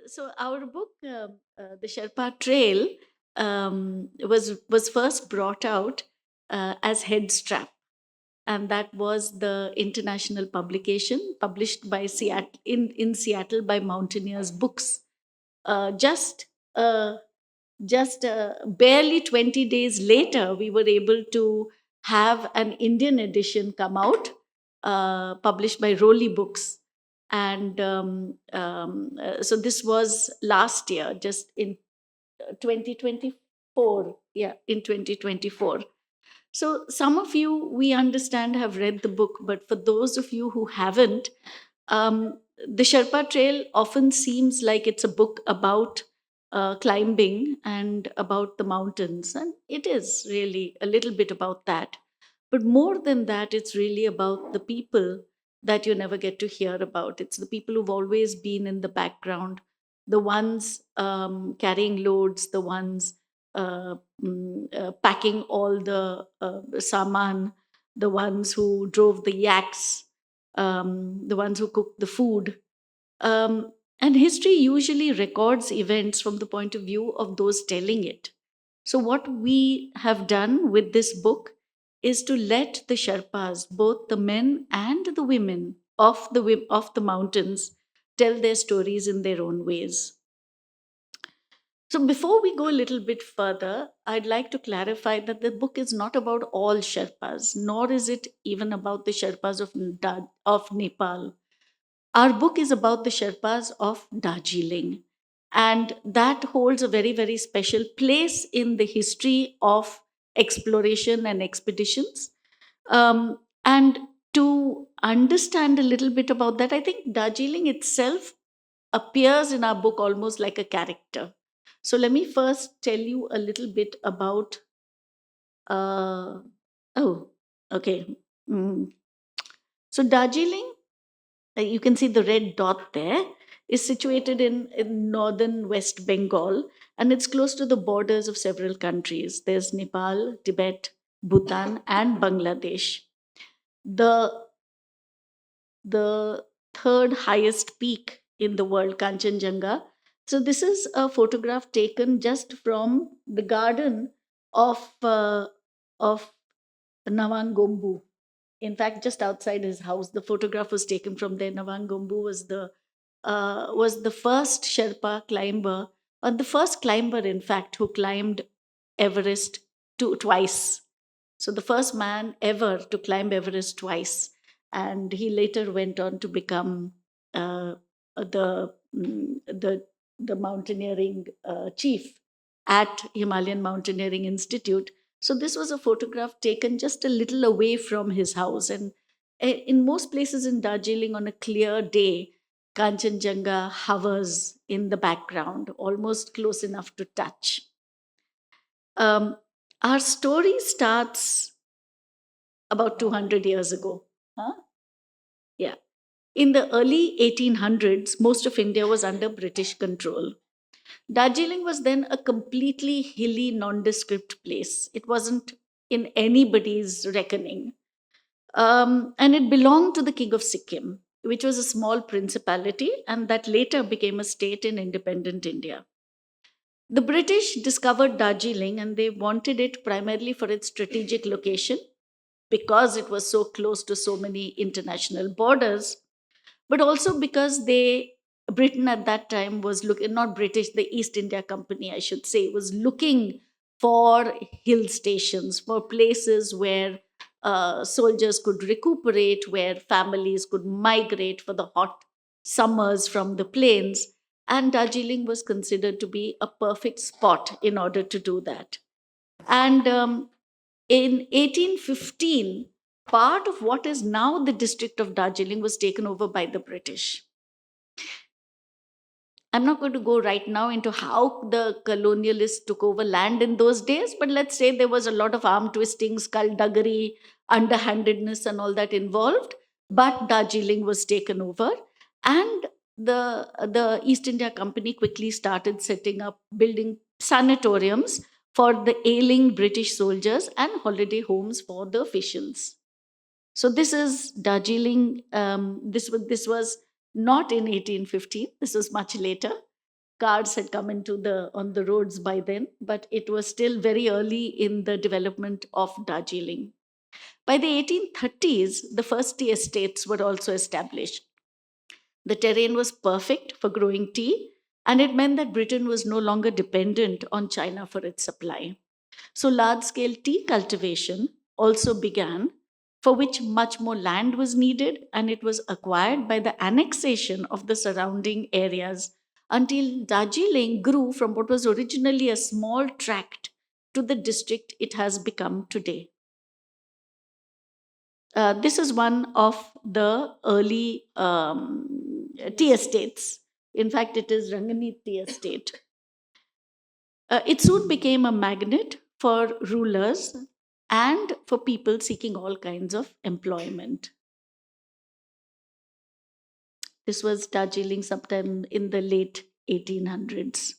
So our book, The Sherpa Trail, was first brought out as Headstrap, and that was the international publication published by Seattle in Seattle by Mountaineers Books. Uh, just uh, just barely 20 days later, we were able to have an Indian edition come out, published by Rowley Books. And so this was last year, just in 2024. Yeah, in 2024. So some of you, we understand, have read the book, but for those of you who haven't, the Sherpa Trail often seems like it's a book about climbing and about the mountains. And it is really a little bit about that. But more than that, it's really about the people that you never get to hear about. It's the people who've always been in the background, the ones carrying loads, the ones packing all the saman, the ones who drove the yaks, the ones who cooked the food. And history usually records events from the point of view of those telling it. So, what we have done with this book is to let the Sherpas, both the men and the women of the mountains, tell their stories in their own ways. So, before we go a little bit further, I'd like to clarify that the book is not about all Sherpas, nor is it even about the Sherpas of Nepal. Our book is about the Sherpas of Darjeeling. And that holds a very, very special place in the history of exploration and expeditions. And to understand a little bit about that, I think Darjeeling itself appears in our book almost like a character. So let me first tell you a little bit about. Uh, oh, okay. Mm. So Darjeeling, you can see the red dot there, is situated in northern West Bengal, and it's close to the borders of several countries. There's Nepal, Tibet, Bhutan, and Bangladesh. The the third highest peak in the world, Kanchenjunga. So this is a photograph taken just from the garden of Navangombu. In fact, just outside his house, the photograph was taken from there. Navangombu was the first Sherpa climber, or the first climber, in fact, who climbed Everest twice. So the first man ever to climb Everest twice, and he later went on to become the the mountaineering chief at Himalayan Mountaineering Institute. So this was a photograph taken just a little away from his house, and in most places in Darjeeling on a clear day, Kanchenjunga hovers in the background, almost close enough to touch. Um, our story starts about 200 years ago. Huh? Yeah. In the early 1800s, most of India was under British control. Darjeeling was then a completely hilly, nondescript place. It wasn't in anybody's reckoning. And it belonged to the King of Sikkim, which was a small principality and that later became a state in independent India. The British discovered Darjeeling and they wanted it primarily for its strategic location because it was so close to so many international borders, but also because Britain at that time was looking, not British, the East India Company, I should say, was looking for hill stations, for places where soldiers could recuperate, where families could migrate for the hot summers from the plains. And Darjeeling was considered to be a perfect spot in order to do that. And in 1815, part of what is now the district of Darjeeling was taken over by the British. I'm not going to go right now into how the colonialists took over land in those days, but let's say there was a lot of arm twisting, skullduggery, underhandedness, and all that involved. But Darjeeling was taken over, and the East India Company quickly started setting up, building sanatoriums for the ailing British soldiers and holiday homes for the officials. So this is Darjeeling. This was not in 1815. This was much later. cars had come on the roads by then, but it was still very early in the development of Darjeeling. By the 1830s, the first tea estates were also established. The terrain was perfect for growing tea, and it meant that Britain was no longer dependent on China for its supply. So, large scale tea cultivation also began, for which much more land was needed, and it was acquired by the annexation of the surrounding areas until Darjeeling grew from what was originally a small tract to the district it has become today. This is one of the early tea estates. In fact, it is Ranganit Tea Estate. It soon became a magnet for rulers and for people seeking all kinds of employment. This was Darjeeling sometime in the late 1800s.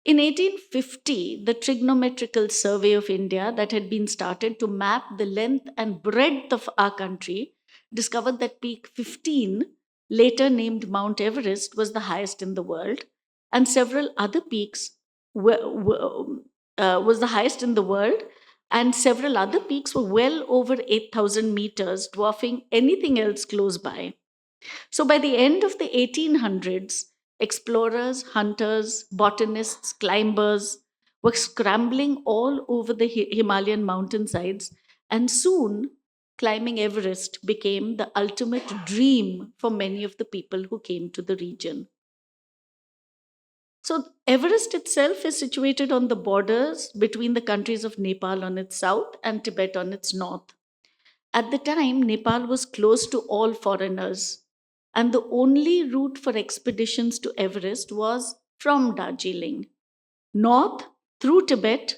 In 1850, the Trigonometrical Survey of India, that had been started to map the length and breadth of our country, discovered that Peak 15, later named Mount Everest, was the highest in the world, and several other peaks was the highest in the world, and several other peaks were well over 8,000 meters, dwarfing anything else close by. So by the end of the 1800s, explorers, hunters, botanists, climbers were scrambling all over the Himalayan mountainsides, and soon climbing Everest became the ultimate dream for many of the people who came to the region. So, Everest itself is situated on the borders between the countries of Nepal on its south and Tibet on its north. At the time, Nepal was closed to all foreigners, and the only route for expeditions to Everest was from Darjeeling, north through Tibet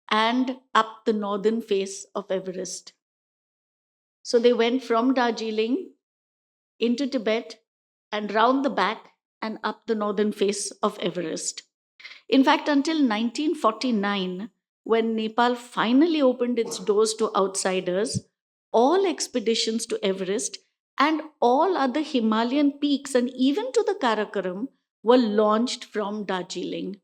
and up the northern face of Everest. So they went from Darjeeling into Tibet and round the back and up the northern face of Everest. In fact, until 1949, when Nepal finally opened its doors to outsiders, all expeditions to Everest and all other Himalayan peaks and even to the Karakoram were launched from Darjeeling.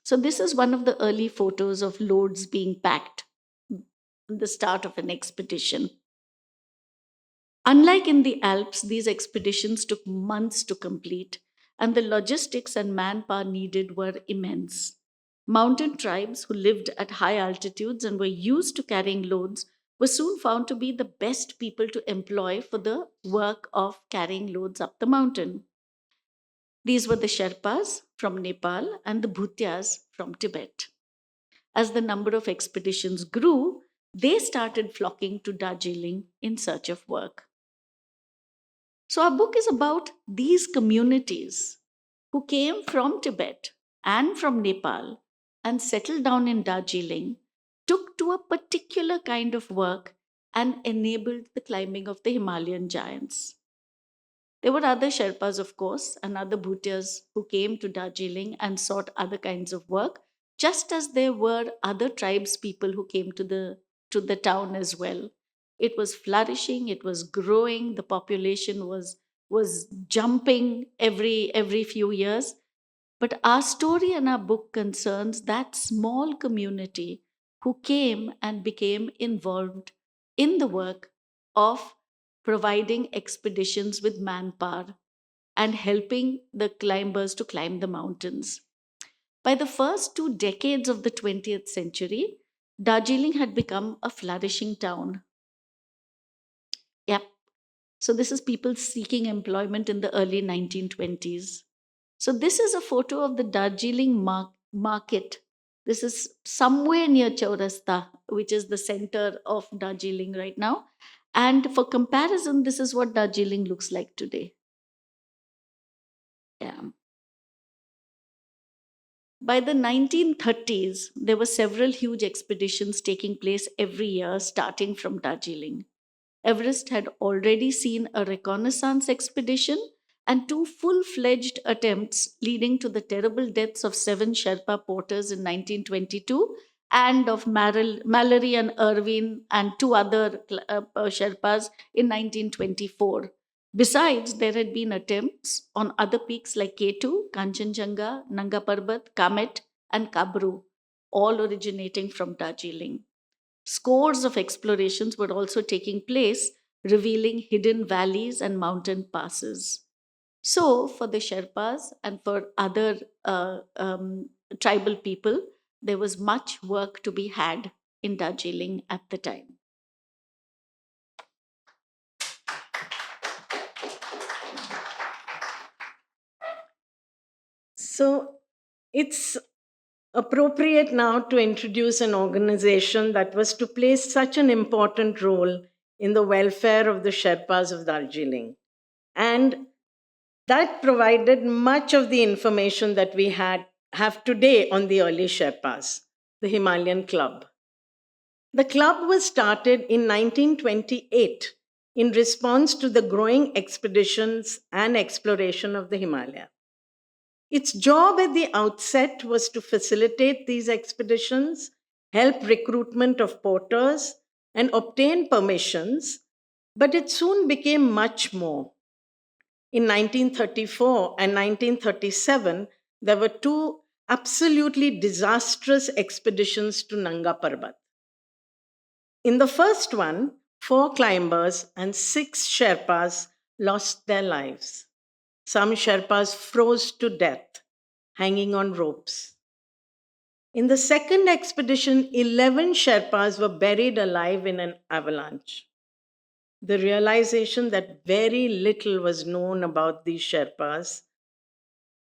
So, this is one of the early photos of loads being packed at the start of an expedition. Unlike in the Alps, these expeditions took months to complete, and the logistics and manpower needed were immense. Mountain tribes who lived at high altitudes and were used to carrying loads were soon found to be the best people to employ for the work of carrying loads up the mountain. These were the Sherpas from Nepal and the Bhutias from Tibet. As the number of expeditions grew, they started flocking to Darjeeling in search of work. So, our book is about these communities who came from Tibet and from Nepal and settled down in Darjeeling, took to a particular kind of work, and enabled the climbing of the Himalayan giants. There were other Sherpas, of course, and other Bhutias who came to Darjeeling and sought other kinds of work, just as there were other tribes people who came to the town as well. It was flourishing, it was growing, the population was jumping every few years. But our story and our book concerns that small community who came and became involved in the work of providing expeditions with manpower and helping the climbers to climb the mountains. By the first 2 decades of the 20th century, Darjeeling had become a flourishing town. Yep. So, this is people seeking employment in the early 1920s. So, this is a photo of the Darjeeling market. This is somewhere near Chaurasta, which is the center of Darjeeling right now. And for comparison, this is what Darjeeling looks like today. Yeah. By the 1930s, there were several huge expeditions taking place every year, starting from Darjeeling. Everest had already seen a reconnaissance expedition and 2 full-fledged attempts leading to the terrible deaths of 7 Sherpa porters in 1922 and of Mallory and Irvine and 2 other Sherpas in 1924. Besides, there had been attempts on other peaks like K2, Kanchenjunga, Nanga Parbat, Kamet, and Kabru, all originating from Darjeeling. Scores of explorations were also taking place, revealing hidden valleys and mountain passes. So, for the Sherpas and for other tribal people, there was much work to be had in Darjeeling at the time. So it's appropriate now to introduce an organization that was to play such an important role in the welfare of the Sherpas of Darjeeling. And that provided much of the information that we have today on the early Sherpas, the Himalayan Club. The club was started in 1928 in response to the growing expeditions and exploration of the Himalaya. Its job at the outset was to facilitate these expeditions, help recruitment of porters, and obtain permissions, but it soon became much more. In 1934 and 1937, there were two absolutely disastrous expeditions to Nanga Parbat. In the first one, 4 climbers and 6 Sherpas lost their lives. Some Sherpas froze to death, hanging on ropes. In the second expedition, 11 Sherpas were buried alive in an avalanche. The realization that very little was known about these Sherpas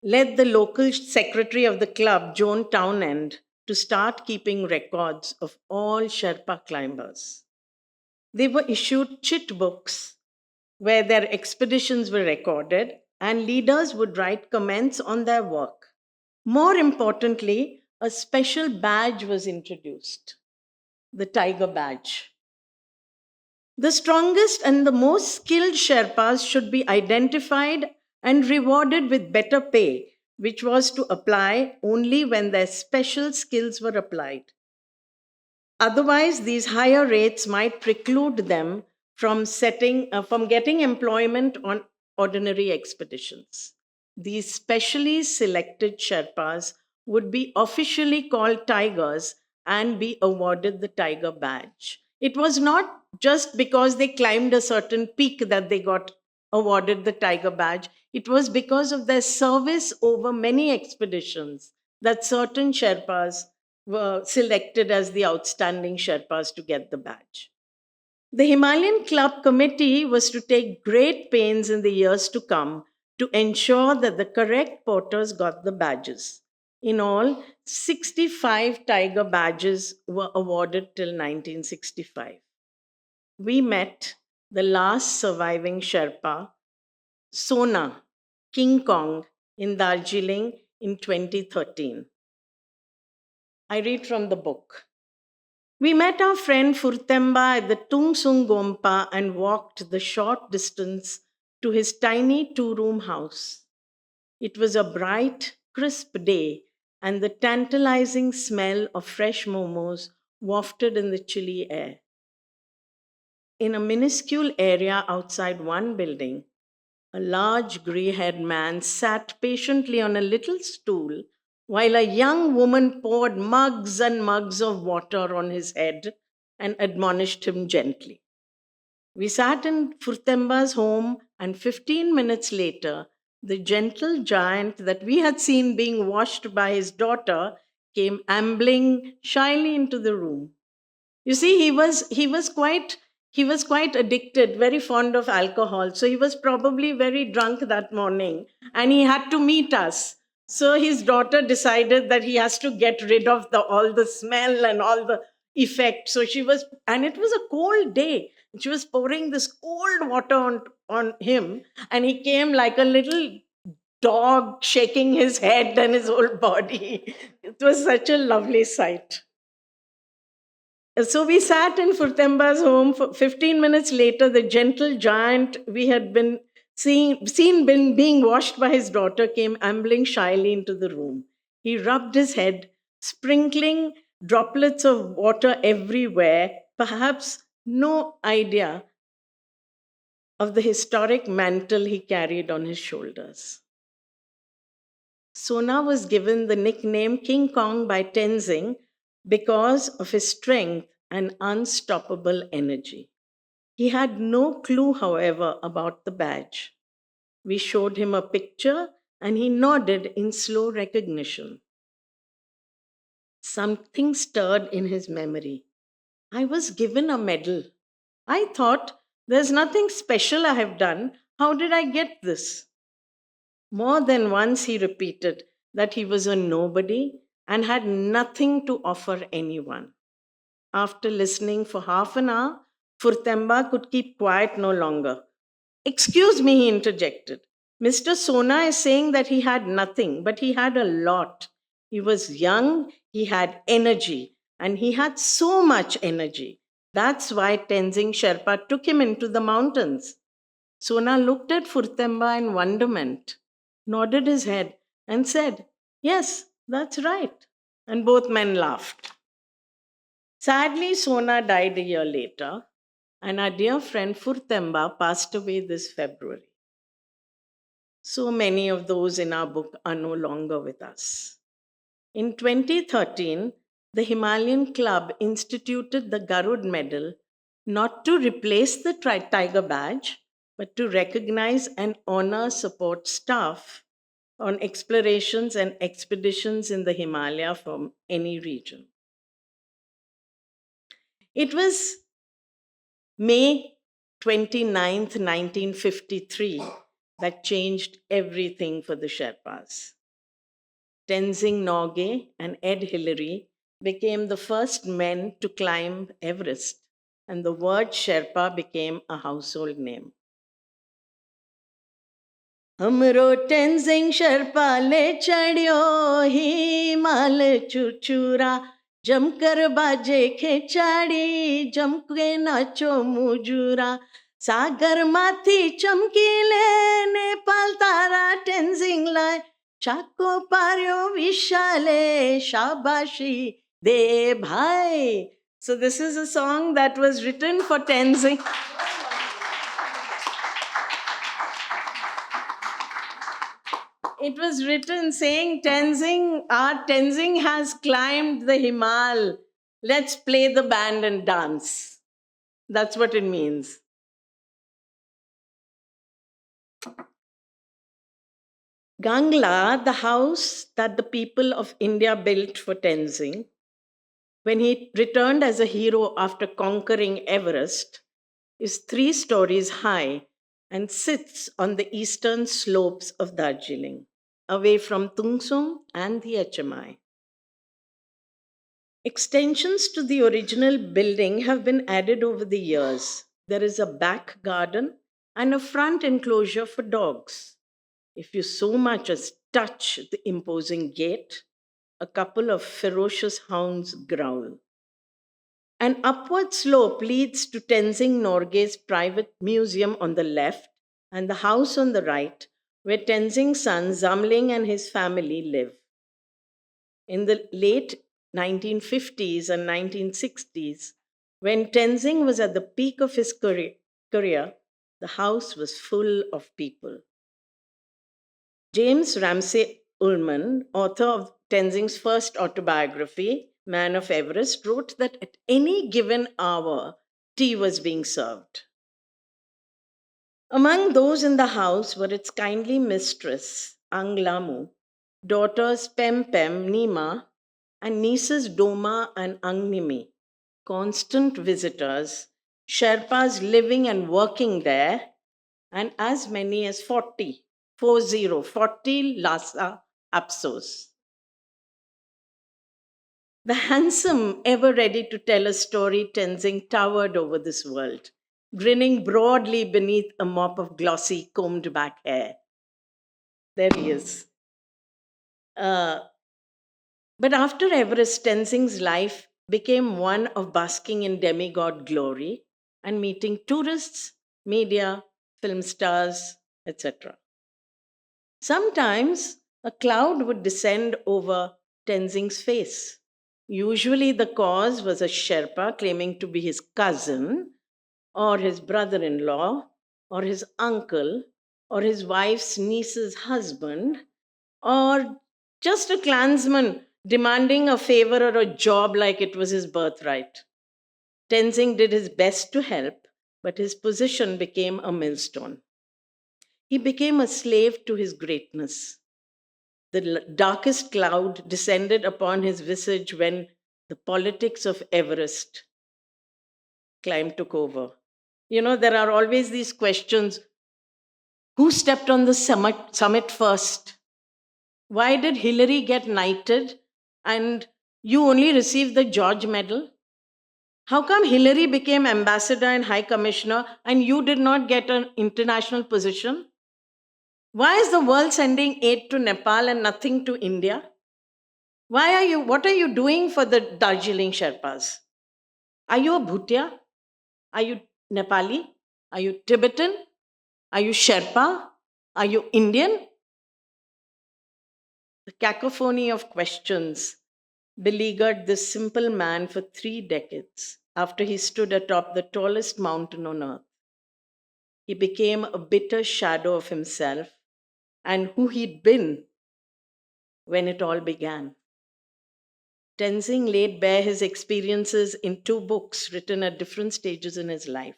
led the local secretary of the club, Joan Townend, to start keeping records of all Sherpa climbers. They were issued chit books where their expeditions were recorded and leaders would write comments on their work. More importantly, a special badge was introduced, the Tiger Badge. The strongest and the most skilled Sherpas should be identified and rewarded with better pay, which was to apply only when their special skills were applied. Otherwise, these higher rates might preclude them from getting employment on ordinary expeditions. These specially selected Sherpas would be officially called tigers and be awarded the Tiger Badge. It was not just because they climbed a certain peak that they got awarded the Tiger Badge. It was because of their service over many expeditions that certain Sherpas were selected as the outstanding Sherpas to get the badge. The Himalayan Club Committee was to take great pains in the years to come to ensure that the correct porters got the badges. In all, 65 Tiger badges were awarded till 1965. We met the last surviving Sherpa, Sona, King Kong, in Darjeeling in 2013. I read from the book. We met our friend Furtemba at the Tungsung Gompa and walked the short distance to his tiny 2-room house. It was a bright, crisp day, and the tantalizing smell of fresh momos wafted in the chilly air. In a minuscule area outside one building, a large gray haired man sat patiently on a little stool while a young woman poured mugs and mugs of water on his head and admonished him gently. We sat in Furtemba's home, and 15 minutes later, the gentle giant that we had seen being washed by his daughter came ambling shyly into the room. You see, he was quite addicted, very fond of alcohol. So he was probably very drunk that morning and he had to meet us. So his daughter decided that he has to get rid of all the smell and all the effect. So and it was a cold day. She was pouring this cold water on him, and he came like a little dog shaking his head and his whole body. It was such a lovely sight. So we sat in Furtemba's home. For 15 minutes later, the gentle giant we had been seen being washed by his daughter came ambling shyly into the room. He rubbed his head, sprinkling droplets of water everywhere, perhaps no idea of the historic mantle he carried on his shoulders. Sona was given the nickname King Kong by Tenzing because of his strength and unstoppable energy. He had no clue, however, about the badge. We showed him a picture and he nodded in slow recognition. Something stirred in his memory. I was given a medal. I thought, there's nothing special I have done. How did I get this? More than once he repeated that he was a nobody and had nothing to offer anyone. After listening for half an hour, Furtemba could keep quiet no longer. Excuse me, he interjected. Mr. Sona is saying that he had nothing, but he had a lot. He was young, he had energy, and he had so much energy. That's why Tenzing Sherpa took him into the mountains. Sona looked at Furtemba in wonderment, nodded his head, and said, Yes, that's right. And both men laughed. Sadly, Sona died a year later, and our dear friend Furtemba passed away this February. So many of those in our book are no longer with us. In 2013, the Himalayan Club instituted the Garud Medal not to replace the Tiger Badge, but to recognize and honor support staff on explorations and expeditions in the Himalaya from any region. It was May 29th, 1953, that changed everything for the Sherpas. Tenzing Norgay and Ed Hillary became the first men to climb Everest, and the word Sherpa became a household name. Hamro Tenzing Sherpa le chadyo himal chuchura जमकर बाजे खेचाड़ी जमके नाचो मुजुरा सागर माथी चमकीले नेपाल तारा टेन्जिङ लाई चाको पार्यो विशाले शाबाशी दे भाई. So this is a song that was written for Tenzing. It was written saying, our Tenzing has climbed the Himal. Let's play the band and dance. That's what it means. Gangla, the house that the people of India built for Tenzing, when he returned as a hero after conquering Everest, is 3 stories high and sits on the eastern slopes of Darjeeling, away from Tungsung and the HMI. Extensions to the original building have been added over the years. There is a back garden and a front enclosure for dogs. If you so much as touch the imposing gate, a couple of ferocious hounds growl. An upward slope leads to Tenzing Norgay's private museum on the left and the house on the right, where Tenzing's son Zamling and his family live. In the late 1950s and 1960s, when Tenzing was at the peak of his career, the house was full of people. James Ramsay Ullman, author of Tenzing's first autobiography, Man of Everest, wrote that at any given hour, tea was being served. Among those in the house were its kindly mistress, Ang Lamu, daughters Pem Pem, Nima, and nieces Doma and Ang Nimi, constant visitors, Sherpas living and working there, and as many as 40 Lhasa Apsos. The handsome, ever ready to tell a story, Tenzing towered over this world, grinning broadly beneath a mop of glossy, combed back hair. There he is. But after Everest, Tenzing's life became one of basking in demigod glory and meeting tourists, media, film stars, etc. Sometimes a cloud would descend over Tenzing's face. Usually the cause was a Sherpa claiming to be his cousin or his brother-in-law or his uncle or his wife's niece's husband or just a clansman demanding a favor or a job like it was his birthright. Tenzing did his best to help, but his position became a millstone. He became a slave to his greatness. The darkest cloud descended upon his visage when the politics of Everest climb took over. You know, there are always these questions: who stepped on the summit first? Why did Hillary get knighted and you only received the George Medal? How come Hillary became ambassador and high commissioner and you did not get an international position? Why is the world sending aid to Nepal and nothing to India? What are you doing for the Darjeeling Sherpas? Are you a Bhutia? Are you Nepali? Are you Tibetan? Are you Sherpa? Are you Indian? The cacophony of questions beleaguered this simple man for 3 decades after he stood atop the tallest mountain on earth. He became a bitter shadow of himself and who he'd been when it all began. Tenzing laid bare his experiences in 2 books written at different stages in his life.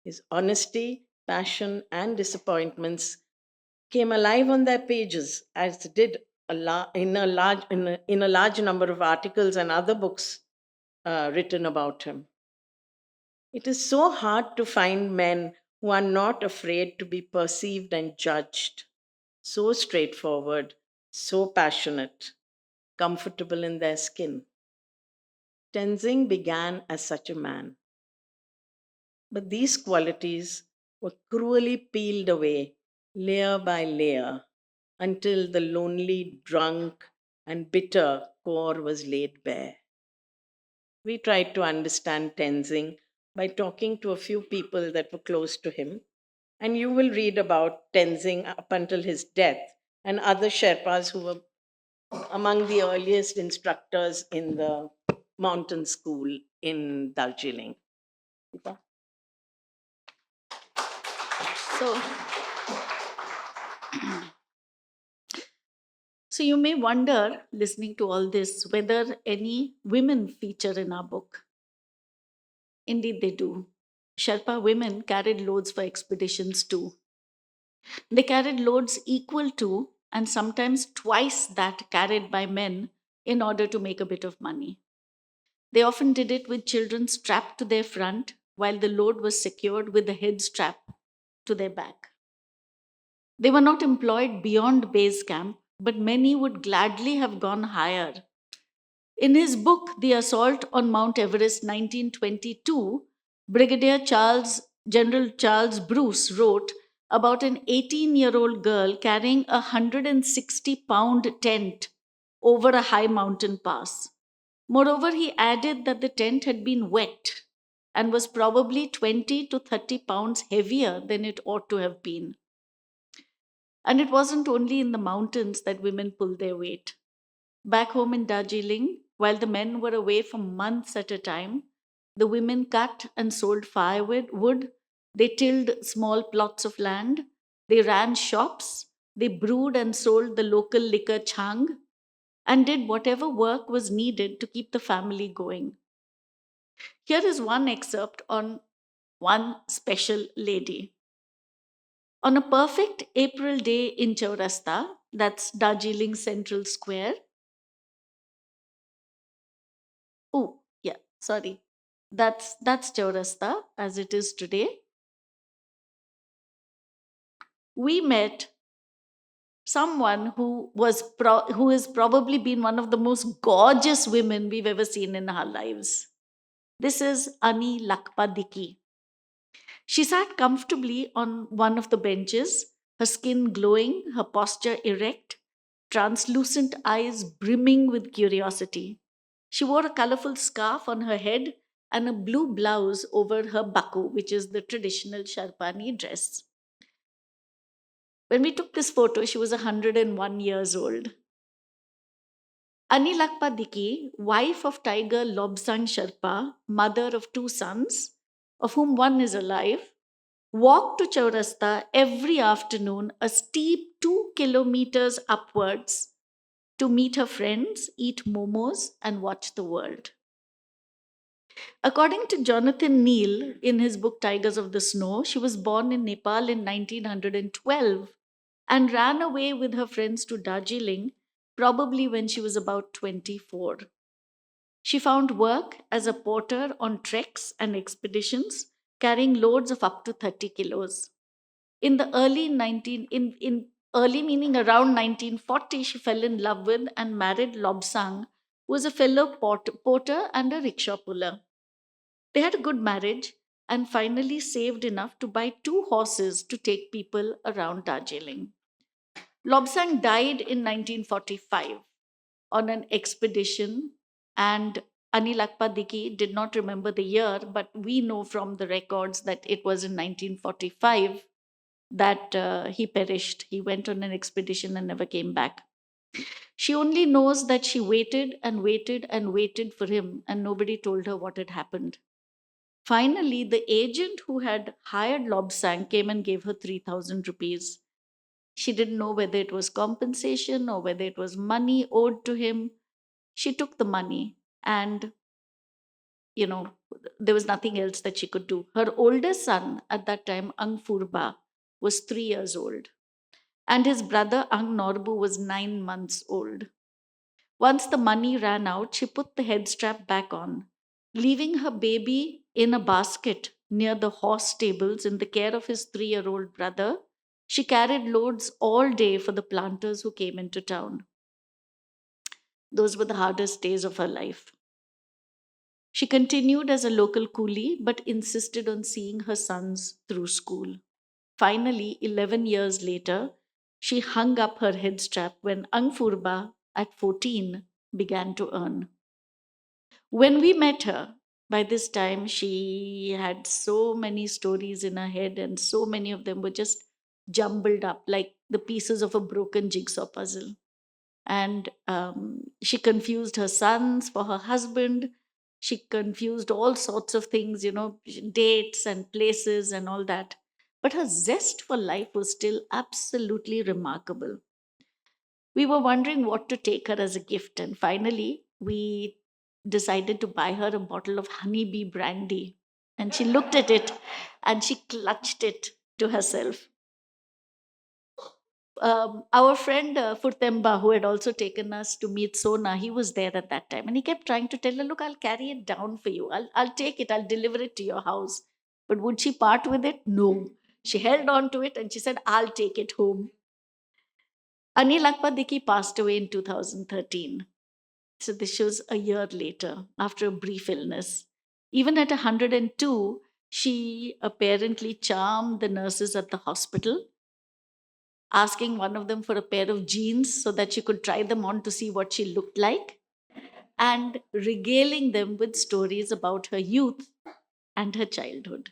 His honesty, passion, and disappointments came alive on their pages, as did in a large number of articles and other books written about him. It is so hard to find men who are not afraid to be perceived and judged, so straightforward, so passionate, comfortable in their skin. Tenzing began as such a man. But these qualities were cruelly peeled away, layer by layer, until the lonely, drunk, and bitter core was laid bare. We tried to understand Tenzing by talking to a few people that were close to him, and you will read about Tenzing up until his death and other Sherpas who were among the earliest instructors in the mountain school in Darjeeling. So, so you may wonder, listening to all this, whether any women feature in our book. Indeed, they do. Sherpa women carried loads for expeditions too. They carried loads equal to and sometimes twice that carried by men in order to make a bit of money. They often did it with children strapped to their front while the load was secured with the head strap to their back. They were not employed beyond base camp, but many would gladly have gone higher. In his book, The Assault on Mount Everest 1922, General Charles Bruce wrote about an 18-year-old girl carrying a 160-pound tent over a high mountain pass. Moreover, he added that the tent had been wet and was probably 20 to 30 pounds heavier than it ought to have been. And it wasn't only in the mountains that women pulled their weight. Back home in Darjeeling, while the men were away for months at a time, the women cut and sold firewood, they tilled small plots of land, they ran shops, they brewed and sold the local liquor chang, and did whatever work was needed to keep the family going. Here is one excerpt on one special lady. On a perfect April day in Chaurasta, that's Darjeeling Central Square. Oh, yeah, sorry. That's Chaurasta as it is today. We met someone who has probably been one of the most gorgeous women we've ever seen in our lives. This is Ani Lakpadiki. She sat comfortably on one of the benches, her skin glowing, her posture erect, translucent eyes brimming with curiosity. She wore a colorful scarf on her head and a blue blouse over her baku, which is the traditional Sharpani dress. When we took this photo, she was 101 years old. Ani Lakpadiki, wife of Tiger Lobsang Sherpa, mother of 2 sons, of whom one is alive, walk to Chaurasta every afternoon, a steep 2 kilometers upwards, to meet her friends, eat momos, and watch the world. According to Jonathan Neal in his book Tigers of the Snow, she was born in Nepal in 1912 and ran away with her friends to Darjeeling, probably when she was about 24. She found work as a porter on treks and expeditions, carrying loads of up to 30 kilos. In the in early meaning around 1940, she fell in love with and married Lobsang, who was a fellow porter and a rickshaw puller. They had a good marriage and finally saved enough to buy 2 horses to take people around Darjeeling. Lobsang died in 1945 on an expedition, and Anil Akpadiki did not remember the year, but we know from the records that it was in 1945 that he perished. He went on an expedition and never came back. She only knows that she waited and waited and waited for him, and nobody told her what had happened. Finally, the agent who had hired Lobsang came and gave her 3,000 rupees. She didn't know whether it was compensation or whether it was money owed to him. She took the money, and you know, there was nothing else that she could do. Her oldest son at that time, Ang Furba, was 3 years old, and his brother Ang Norbu was 9 months old. Once the money ran out, she put the head strap back on, leaving her baby in a basket near the horse stables in the care of his 3-year-old brother. She carried loads all day for the planters who came into town. Those were the hardest days of her life. She continued as a local coolie but insisted on seeing her sons through school. Finally, 11 years later, she hung up her head strap when Ang Furba, at 14, began to earn. When we met her, by this time she had so many stories in her head, and so many of them were just jumbled up like the pieces of a broken jigsaw puzzle. And she confused her sons for her husband. She confused all sorts of things, dates and places and all that. But her zest for life was still absolutely remarkable. We were wondering what to take her as a gift, and finally, we decided to buy her a bottle of honeybee brandy. And she looked at it and she clutched it to herself. Our friend Furtemba, who had also taken us to meet Sona, he was there at that time. And he kept trying to tell her, look, I'll carry it down for you. I'll take it. I'll deliver it to your house. But would she part with it? No. She held on to it and she said, I'll take it home. Anil Akpadiki passed away in 2013. So this was a year later, after a brief illness. Even at 102, she apparently charmed the nurses at the hospital, asking one of them for a pair of jeans so that she could try them on to see what she looked like, and regaling them with stories about her youth and her childhood.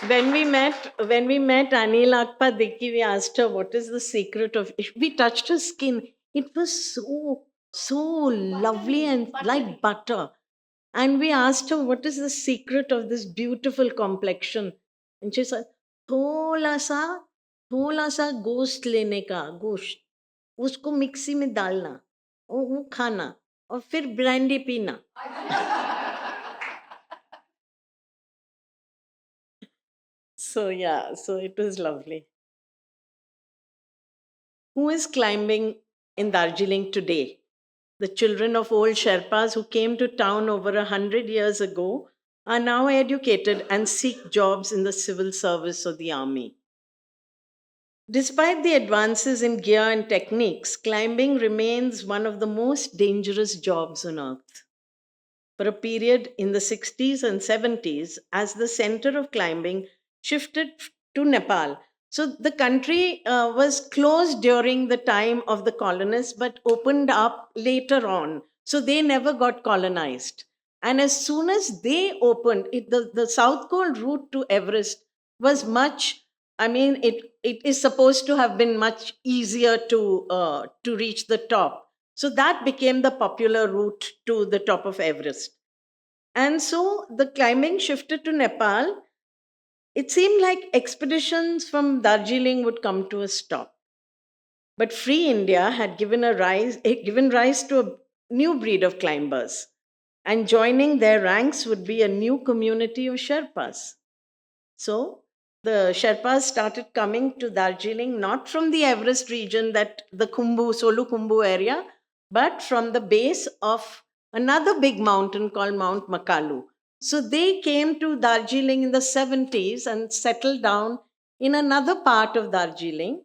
When we met Anil Akpadiki, we asked her what is the secret of. We touched her skin. It was so lovely and like butter. And we asked her what is the secret of this beautiful complexion, and she said, "थोड़ा सा थोड़ा सा गोश्त लेने का गोश्त, उसको mixie में डालना, वो खाना और फिर ब्रांडी पीना." So yeah, so it was lovely. Who is climbing in Darjeeling today? The children of old Sherpas who came to town over 100 years ago are now educated and seek jobs in the civil service or the army. Despite the advances in gear and techniques, climbing remains one of the most dangerous jobs on earth. For a period in the 60s and 70s, as the center of climbing shifted to Nepal. So the country was closed during the time of the colonists, but opened up later on. So they never got colonized. And as soon as they opened, the South Col route to Everest was much, it is supposed to have been much easier to reach the top. So that became the popular route to the top of Everest. And so the climbing shifted to Nepal. It seemed like expeditions from Darjeeling would come to a stop. But Free India had given rise to a new breed of climbers, and joining their ranks would be a new community of Sherpas. So the Sherpas started coming to Darjeeling not from the Everest region, that the Solu Khumbu area, but from the base of another big mountain called Mount Makalu. So they came to Darjeeling in the 70s and settled down in another part of Darjeeling.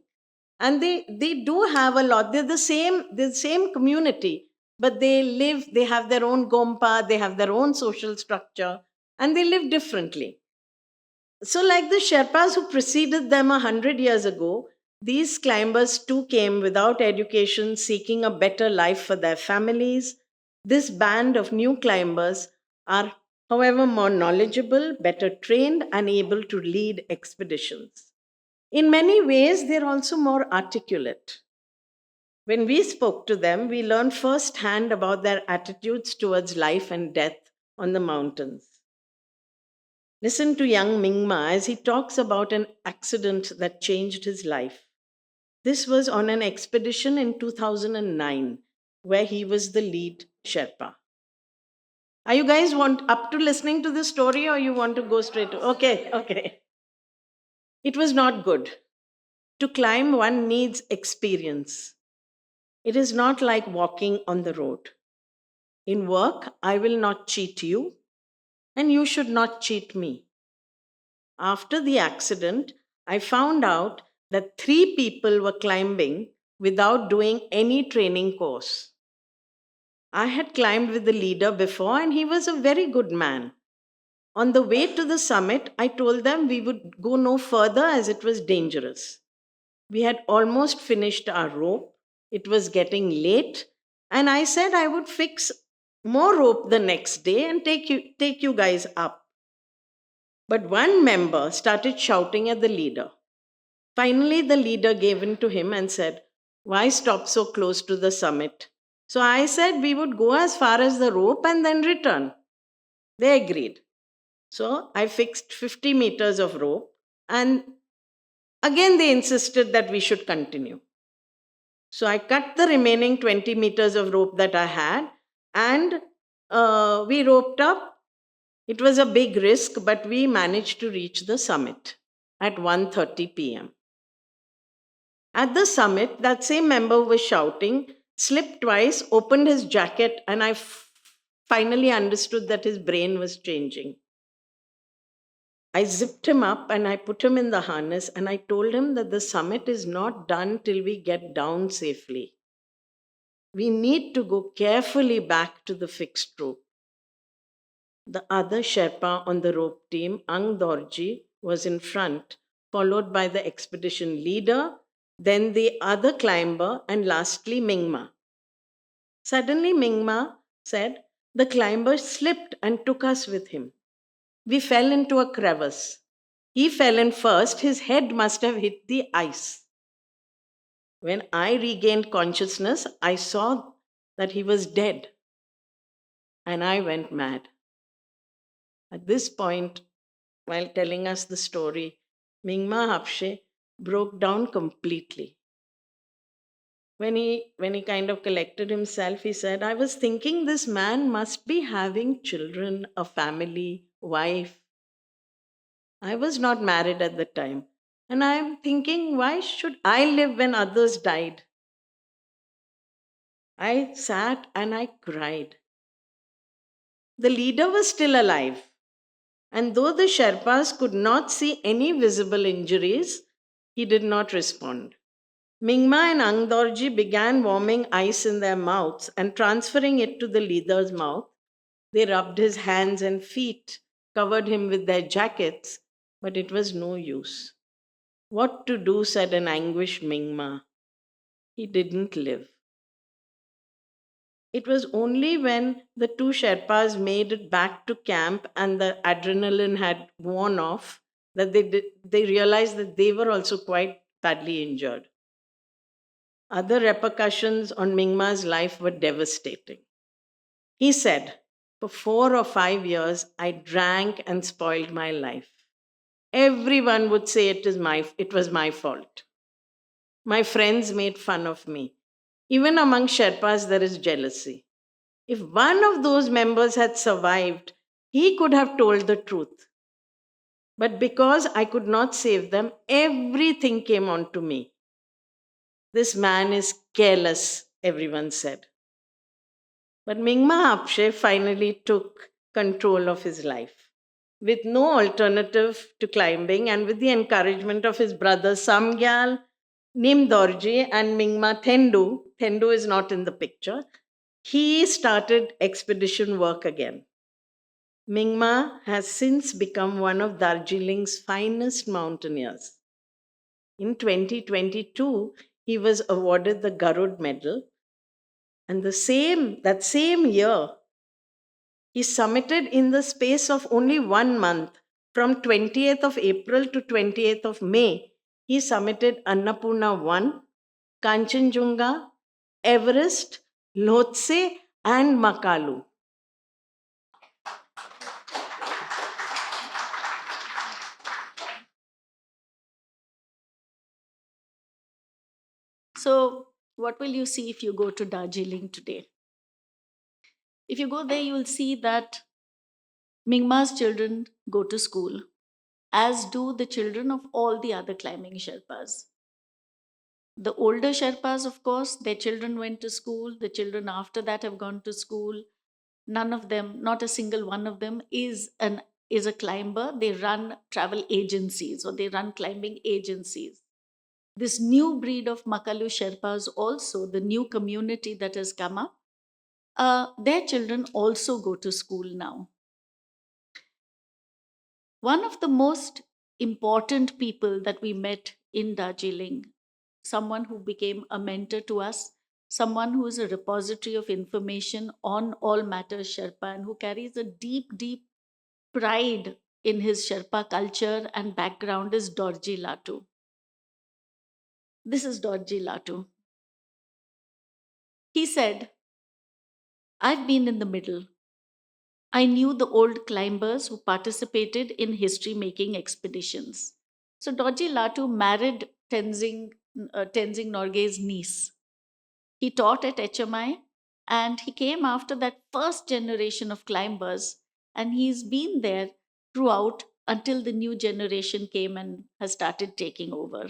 And they do have a lot. They're the same community, but they have their own gompa, they have their own social structure, and they live differently. So, like the Sherpas who preceded them 100 years ago, these climbers too came without education, seeking a better life for their families. This band of new climbers are, however, more knowledgeable, better trained, and able to lead expeditions. In many ways, they're also more articulate. When we spoke to them, we learned firsthand about their attitudes towards life and death on the mountains. Listen to young Mingma as he talks about an accident that changed his life. This was on an expedition in 2009 where he was the lead Sherpa. Are you guys up to listening to this story, or you want to go straight to? Okay, okay. It was not good. To climb, one needs experience. It is not like walking on the road. In work, I will not cheat you, and you should not cheat me. After the accident, I found out that 3 people were climbing without doing any training course. I had climbed with the leader before, and he was a very good man. On the way to the summit, I told them we would go no further as it was dangerous. We had almost finished our rope. It was getting late, and I said I would fix more rope the next day and take you guys up. But one member started shouting at the leader. Finally, the leader gave in to him and said, "Why stop so close to the summit?" So I said we would go as far as the rope and then return. They agreed. So I fixed 50 meters of rope, and again they insisted that we should continue. So I cut the remaining 20 meters of rope that I had, and we roped up. It was a big risk, but we managed to reach the summit at 1:30 p.m. At the summit, that same member was shouting, slipped twice, opened his jacket, and I finally understood that his brain was changing. I zipped him up and I put him in the harness, and I told him that the summit is not done till we get down safely. We need to go carefully back to the fixed rope. The other Sherpa on the rope team, Ang Dorji, was in front, followed by the expedition leader, then the other climber, and lastly Mingma. Suddenly, Mingma said, "The climber slipped and took us with him. We fell into a crevice. He fell in first, his head must have hit the ice. When I regained consciousness, I saw that he was dead, and I went mad." At this point, while telling us the story, Mingma Hapshe broke down completely. When he kind of collected himself, he said, "I was thinking this man must be having children, a family, wife. I was not married at the time. And I'm thinking, why should I live when others died?" I sat and I cried. The leader was still alive, and though the Sherpas could not see any visible injuries, he did not respond. Mingma and Angdorji began warming ice in their mouths and transferring it to the leader's mouth. They rubbed his hands and feet, covered him with their jackets, but it was no use. "What to do?" said an anguished Mingma. He didn't live. It was only when the 2 Sherpas made it back to camp and the adrenaline had worn off that they realized that they were also quite badly injured. Other repercussions on Mingma's life were devastating. He said, For 4 or 5 years, I drank and spoiled my life. Everyone would say it was my fault. My friends made fun of me. Even among Sherpas, there is jealousy. If one of those members had survived, he could have told the truth. But because I could not save them, everything came on to me. This man is careless, everyone said. But Mingma Apshe finally took control of his life. With no alternative to climbing and with the encouragement of his brothers Samgyal, Nim Dorji, and Mingma Thendu is not in the picture, he started expedition work again. Mingma has since become one of Darjeeling's finest mountaineers. In 2022, he was awarded the Garud Medal, and that same year, he summited in the space of only 1 month, from 20th of April to 28th of May. He summited Annapurna 1, Kanchenjunga, Everest, Lhotse, and Makalu. So, what will you see if you go to Darjeeling today? If you go there, you will see that Mingma's children go to school, as do the children of all the other climbing Sherpas. The older Sherpas, of course, their children went to school. The children after that have gone to school. None of them, not a single one of them, is a climber. They run travel agencies or they run climbing agencies. This new breed of Makalu Sherpas, also the new community that has come up, their children also go to school now. One of the most important people that we met in Darjeeling, someone who became a mentor to us, someone who is a repository of information on all matters Sherpa and who carries a deep, deep pride in his Sherpa culture and background, is Dorji Latu. This is Dorji Latu. He said, I've been in the middle. I knew the old climbers who participated in history making expeditions. So Dorji Latu married Tenzing Norgay's niece. He taught at HMI and he came after that first generation of climbers, and he's been there throughout until the new generation came and has started taking over.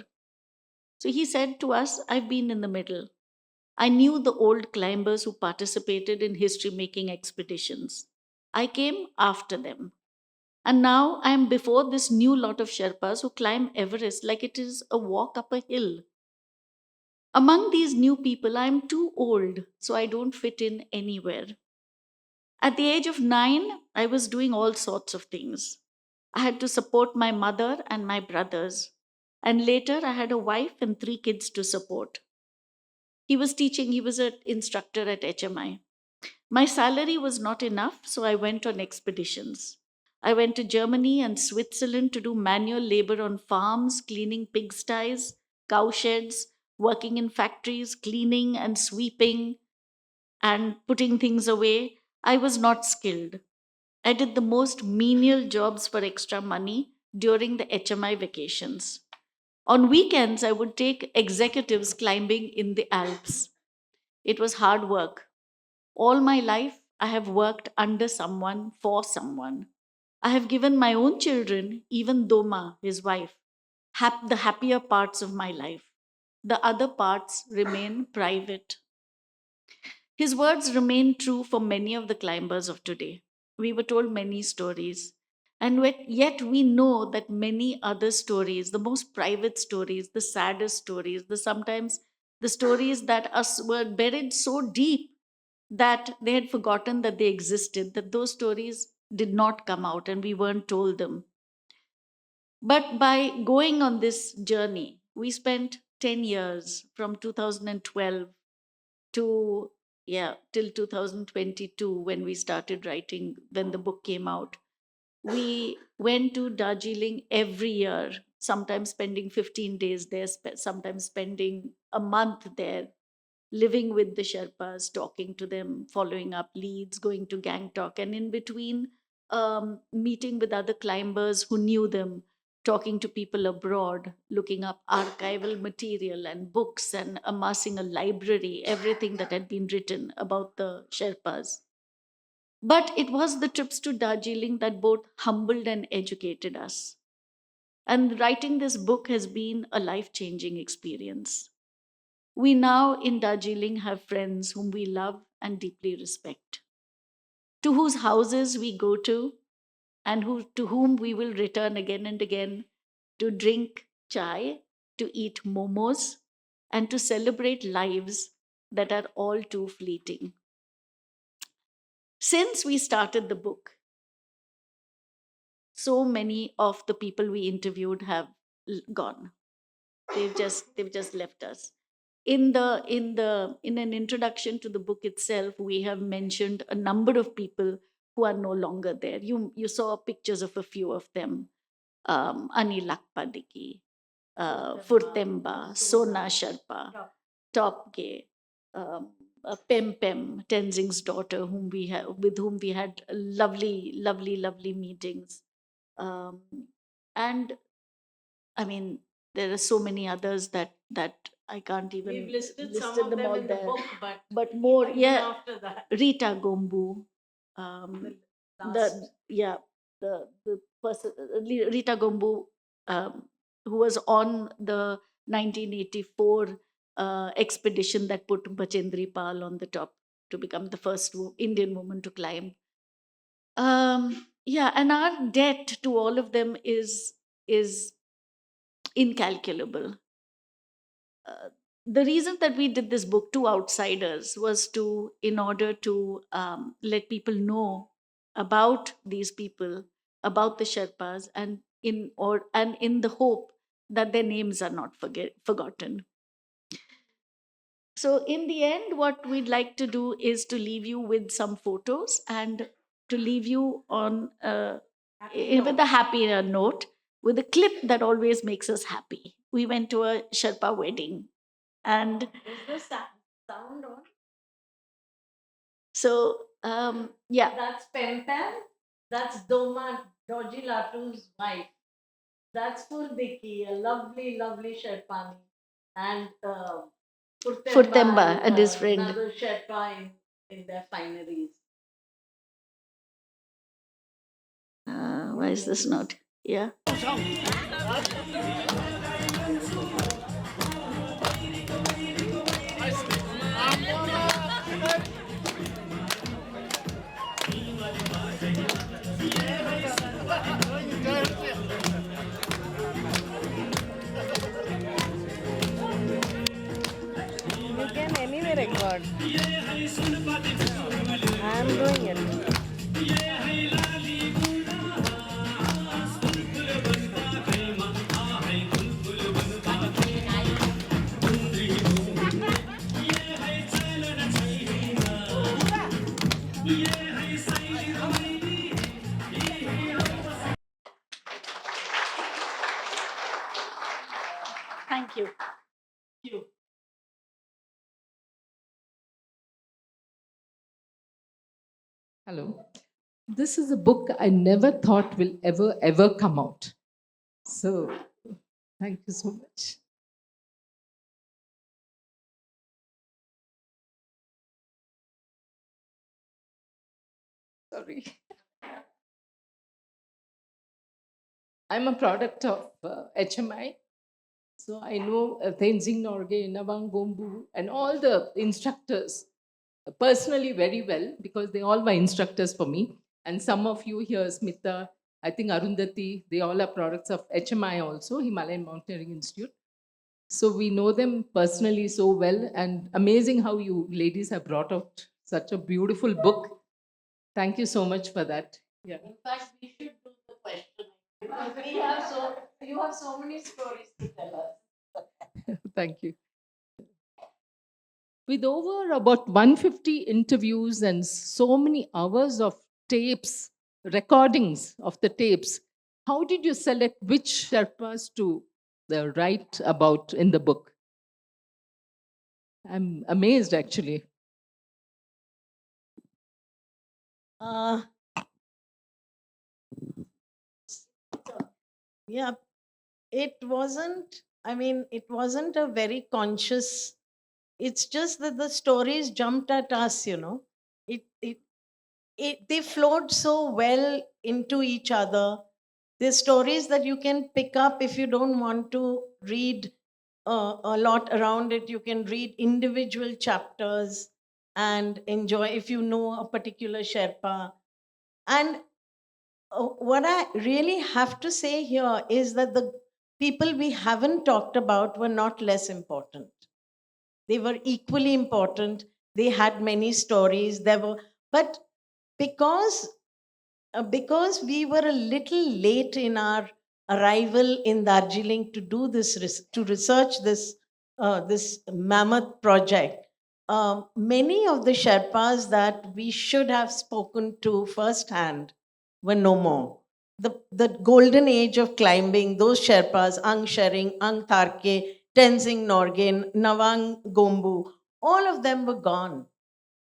So he said to us, I've been in the middle. I knew the old climbers who participated in history making expeditions. I came after them. And now I am before this new lot of Sherpas who climb Everest like it is a walk up a hill. Among these new people, I am too old, so I don't fit in anywhere. At the age of 9, I was doing all sorts of things. I had to support my mother and my brothers. And later, I had a wife and 3 kids to support. He was teaching, he was an instructor at HMI. My salary was not enough, so I went on expeditions. I went to Germany and Switzerland to do manual labor on farms, cleaning pigsties, cowsheds, working in factories, cleaning and sweeping and putting things away. I was not skilled. I did the most menial jobs for extra money during the HMI vacations. On weekends, I would take executives climbing in the Alps. It was hard work. All my life, I have worked under someone for someone. I have given my own children, even Doma, his wife, the happier parts of my life. The other parts remain private. His words remain true for many of the climbers of today. We were told many stories, and yet we know that many other stories, the most private stories, the saddest stories, sometimes the stories that were buried so deep that they had forgotten that they existed, that those stories did not come out and we weren't told them. But by going on this journey, we spent 10 years from 2012 to till 2022 when we started writing, when the book came out. We went to Darjeeling every year, sometimes spending 15 days there, sometimes spending a month there. living with the Sherpas, talking to them, following up leads, going to Gangtok, and in between, meeting with other climbers who knew them, talking to people abroad, looking up archival material and books, and amassing a library, everything that had been written about the Sherpas. But it was the trips to Darjeeling that both humbled and educated us. And writing this book has been a life changing experience. We now in Darjeeling have friends whom we love and deeply respect, to whose houses we go to, and to whom we will return again and again to drink chai, to eat momos, and to celebrate lives that are all too fleeting. Since we started the book, so many of the people we interviewed have gone. They've just left us. In an introduction to the book itself, we have mentioned a number of people who are no longer there. You saw pictures of a few of them. Ani Lakpadiki, Furtemba, Sona Sharpa, Topge, Pem Pem, Tenzing's daughter, with whom we had lovely, lovely, lovely meetings. Um, and I mean, there are so many others that I can't even We've listed some listed of them them all in the there. book, but But more, even yeah, after that, Rita Gombu, um, last the person Rita Gombu, um, who was on the 1984 expedition that put Bachendri Pal on the top to become the first Indian woman to climb. Yeah, and our debt to all of them is incalculable. Uh, the reason that we did this book to outsiders was to in order to let people know about these people, about the Sherpas, and in the hope that their names are not forgotten. So in the end, what we'd like to do is to leave you with some photos and to leave you on with a happier note, with a clip that always makes us happy. We went to a Sherpa wedding, and is the sound on? so yeah, That's Pem Pem. That's Doma Doji Latu's wife. That's Furdiki, a lovely, lovely Sherpani. And Furtemba and his friend. another Sherpa in their fineries. Why is this not? Yeah. You can anyway record. I am doing it. Thank you. Hello. This is a book I never thought will ever come out. So, thank you so much. Sorry. I'm a product of HMI. So, I know Tenzing Norgay, Nawang Gombu, and all the instructors personally very well because they all were instructors for me. And some of you here, Smita, I think Arundhati, they all are products of HMI also, Himalayan Mountaineering Institute. So we know them personally so well, and amazing how you ladies have brought out such a beautiful book. Thank you so much for that. Yeah. In fact, we should do the question because you have so many stories to tell us. Thank you. With over about 150 interviews and so many hours of tapes, recordings of the tapes, how did you select which Sherpas to write about in the book? I'm amazed actually. Uh, yeah, it wasn't a very conscious, it's just that the stories jumped at us, you know. It they flowed so well into each other. There's stories that you can pick up if you don't want to read a lot around it. You can read individual chapters and enjoy if you know a particular Sherpa. And what I really have to say here is that the people we haven't talked about were not less important. They were equally important. They had many stories. There were, but because because we were a little late in our arrival in Darjeeling to do this to research this mammoth project. Many of the Sherpas that we should have spoken to firsthand were no more. The golden age of climbing, those Sherpas, Ang Shering, Ang Tharke, Tenzing Norgay, Nawang Gombu, all of them were gone.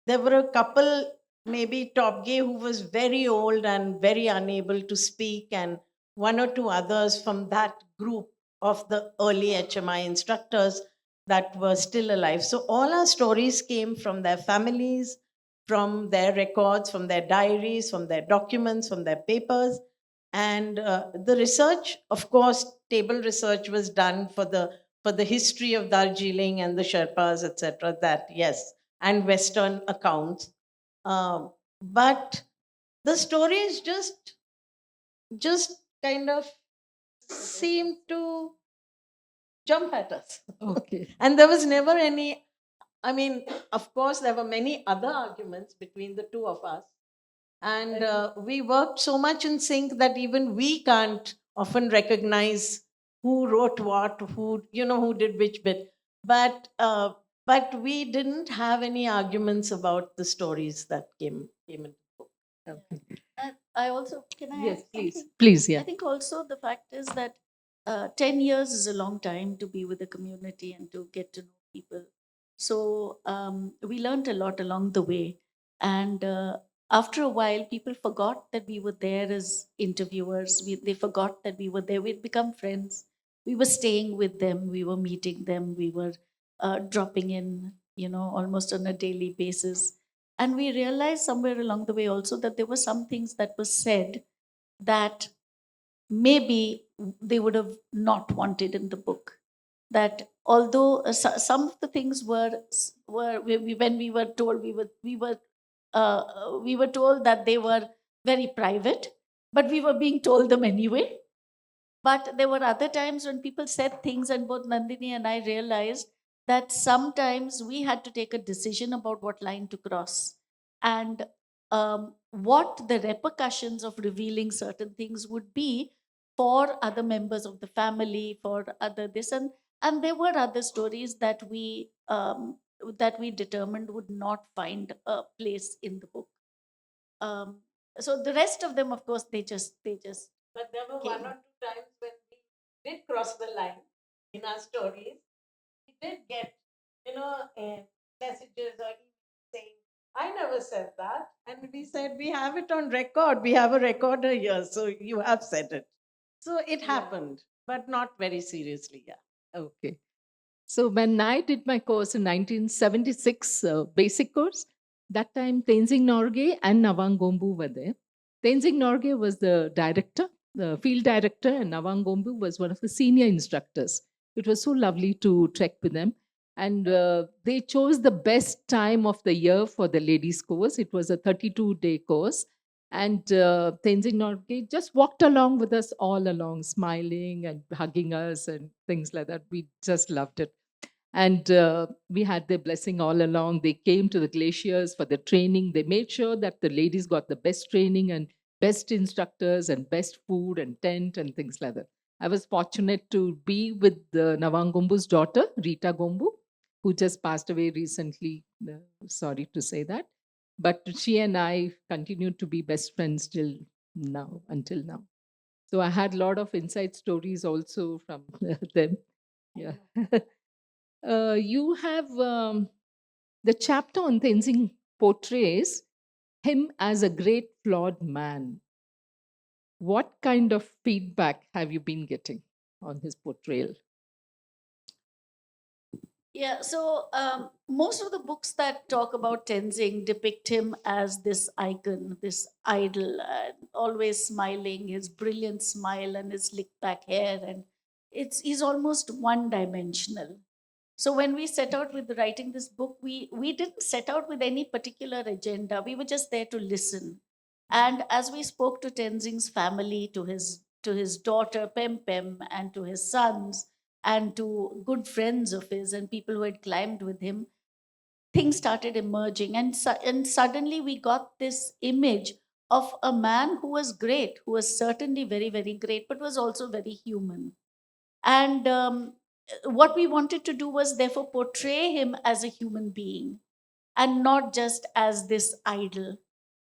There were a couple, maybe Topgay, who was very old and very unable to speak, and one or two others from that group of the early HMI instructors that were still alive. So all our stories came from their families, from their records, from their diaries, from their documents, from their papers. And the research, of course, table research was done for the history of Darjeeling and the Sherpas, etc. That, yes, and Western accounts. But the stories just kind of seemed to jump at us. Okay. And there was never any, I mean, of course, there were many other arguments between the two of us. And we worked so much in sync that even we can't often recognize who wrote what, who, you know, who did which bit. But we didn't have any arguments about the stories that came into the book. Okay. And I also, can I Yes, add please. something? Please, I yeah. think also the fact is that 10 years is a long time to be with the community and to get to know people. So we learned a lot along the way. And after a while, people forgot that we were there as interviewers. They forgot that we were there. We'd become friends. We were staying with them. We were meeting them. We were dropping in, almost on a daily basis. And we realized somewhere along the way also that there were some things that were said that maybe they would have not wanted in the book. That although some of the things were when we were told we were told that they were very private, but we were being told them anyway. But there were other times when people said things, and both Nandini and I realized that sometimes we had to take a decision about what line to cross and what the repercussions of revealing certain things would be for other members of the family, for other this and there were other stories that we determined would not find a place in the book. Um, so the rest of them, of course, they just. But there were came. one or two times when we did cross the line in our stories. We did get, messages or emails saying, I never said that. And we said, we have it on record. We have a recorder here. So you have said it. So it happened, but not very seriously. Yeah. Okay. So when I did my course in 1976, basic course, that time Tenzing Norgay and Nawang Gombu were there. Tenzing Norgay was the director, the field director, and Nawang Gombu was one of the senior instructors. It was so lovely to trek with them. And they chose the best time of the year for the ladies' course. It was a 32-day course. And Tenzing Norgay just walked along with us all along, smiling and hugging us and things like that. We just loved it. And we had their blessing all along. They came to the glaciers for the training. They made sure that the ladies got the best training and best instructors and best food and tent and things like that. I was fortunate to be with Nawang Gombu's daughter, Rita Gombu, who just passed away recently. Sorry to say that. But she and I continued to be best friends till now, until now. So I had a lot of inside stories also from them. Yeah. You have the chapter on Tenzing portrays him as a great flawed man. What kind of feedback have you been getting on his portrayal? Yeah, so most of the books that talk about Tenzing depict him as this icon, this idol, always smiling, his brilliant smile and his slick back hair, and he's almost one dimensional. So when we set out with writing this book, we didn't set out with any particular agenda. We were just there to listen. And as we spoke to Tenzing's family, to his daughter Pem Pem, and to his sons, and to good friends of his and people who had climbed with him, things started emerging, and suddenly we got this image of a man who was great, who was certainly very very great, but was also very human. And what we wanted to do was therefore portray him as a human being and not just as this idol.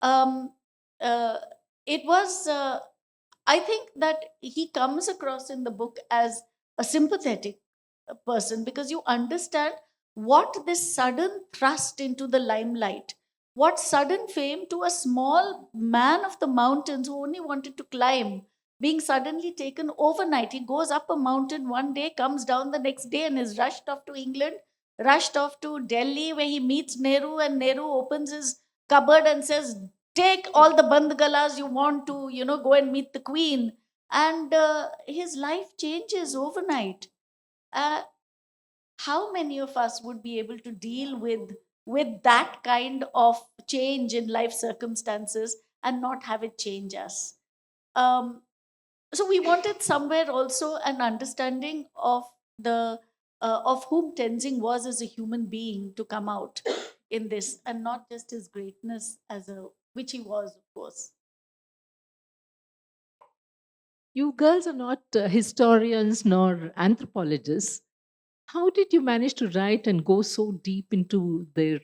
Um, uh, it was, I think that he comes across in the book as a sympathetic person, because you understand what this sudden thrust into the limelight, what sudden fame to a small man of the mountains who only wanted to climb, being suddenly taken overnight. He goes up a mountain one day, comes down the next day, and is rushed off to England, rushed off to Delhi, where he meets Nehru, and Nehru opens his cupboard and says, take all the bandgalas you want to, go and meet the queen. And his life changes overnight. uh, how many of us would be able to deal with that kind of change in life circumstances and not have it change us? um, so we wanted somewhere also an understanding of the of whom Tenzing was as a human being to come out in this, and not just his greatness as a, which he was, of course. You girls are not historians nor anthropologists. How did you manage to write and go so deep into their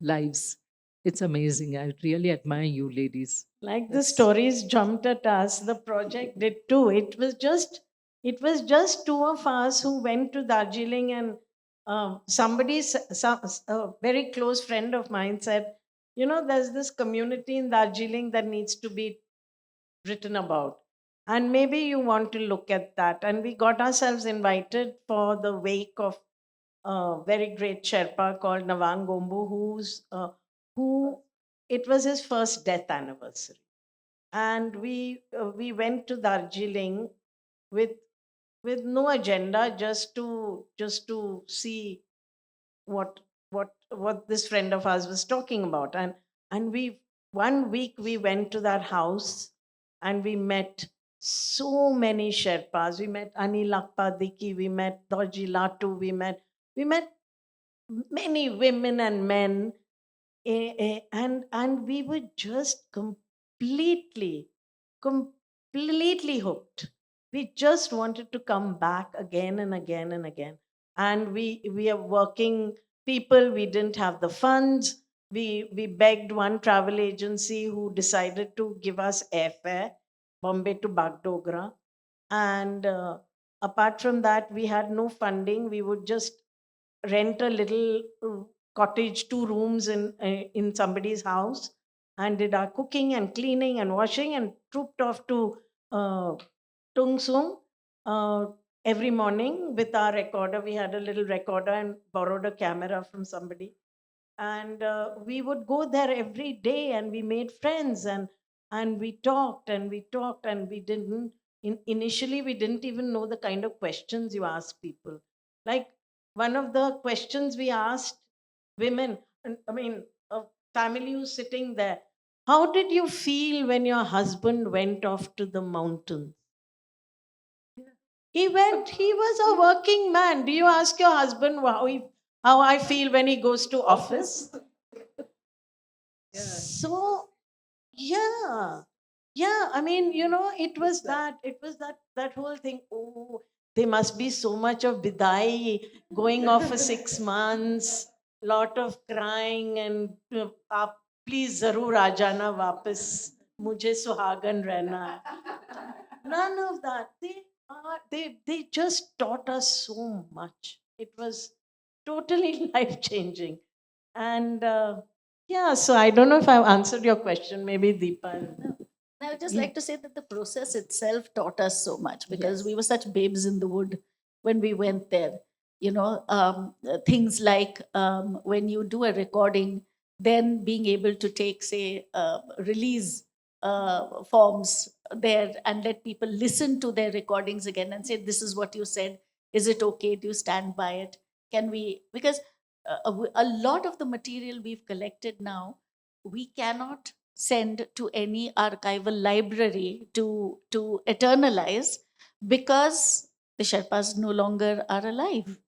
lives? It's amazing. I really admire you, ladies. Like the That's stories jumped at us, the project did too. It was just two of us who went to Darjeeling, and a very close friend of mine said, there's this community in Darjeeling that needs to be written about, and maybe you want to look at that. And we got ourselves invited for the wake of a very great Sherpa called Nawang Gombu, who it was his first death anniversary, and we went to Darjeeling with no agenda, just to see what this friend of ours was talking about. And we one week we went to that house, and we met so many Sherpas. We met Anil Akpadiki, we met Dorji Latu, we met many women and men, and we were just completely hooked. We just wanted to come back again and again and again. And we are working people. We didn't have the funds. We begged one travel agency who decided to give us airfare, Bombay to Bagdogra. And apart from that, we had no funding. We would just rent a little cottage, 2 rooms in somebody's house, and did our cooking and cleaning and washing, and trooped off to uh, Tung Sung uh, every morning with our recorder. We had a little recorder and borrowed a camera from somebody, and we would go there every day, and we made friends, and we talked and we talked, and we didn't initially we didn't even know the kind of questions you ask people. Like, one of the questions we asked women, and I mean a family who's sitting there, how did you feel when your husband went off to the mountains? He was a working man. Do you ask your husband how I feel when he goes to office? Yeah. So, yeah. Yeah, I mean, it was that whole thing. Oh, there must be so much of bidai going off for 6 months, lot of crying, and "Aap please zarur aa jana वापस, मुझे सुहागन रहना है." None of that. They just taught us so much. It was totally life changing. And yeah, so I don't know if I've answered your question. Maybe Deepa. I would just Yeah. like to say that the process itself taught us so much because Yes. we were such babes in the wood when we went there. Things like when you do a recording, then being able to take, say, release forms there and let people listen to their recordings again and say, this is what you said. Is it okay? Do you stand by it? Can we? Because a lot of the material we've collected now, we cannot send to any archival library to eternalize because the Sherpas no longer are alive.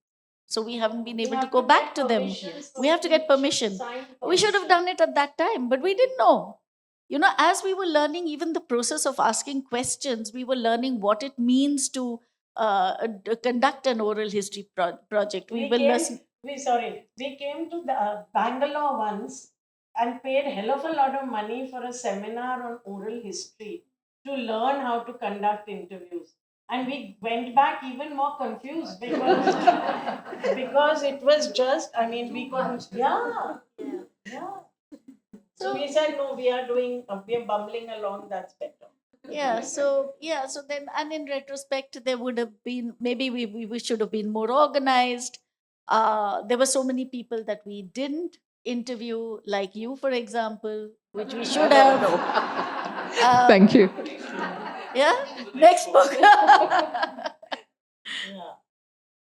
So we haven't been able to go back to them. We have to get permission. We should have done it at that time, but we didn't know. As we were learning, even the process of asking questions, we were learning what it means to conduct an oral history project. We will listen. We came to the Bangalore once and paid hell of a lot of money for a seminar on oral history to learn how to conduct interviews. And we went back even more confused because because it was just, I mean, we couldn't. Yeah, yeah. So we said, no, we are bumbling along. That's better. So then, and in retrospect, there would have been, maybe we should have been more organized. There were so many people that we didn't interview, like you, for example, which we should have. Thank you. Yeah, next book.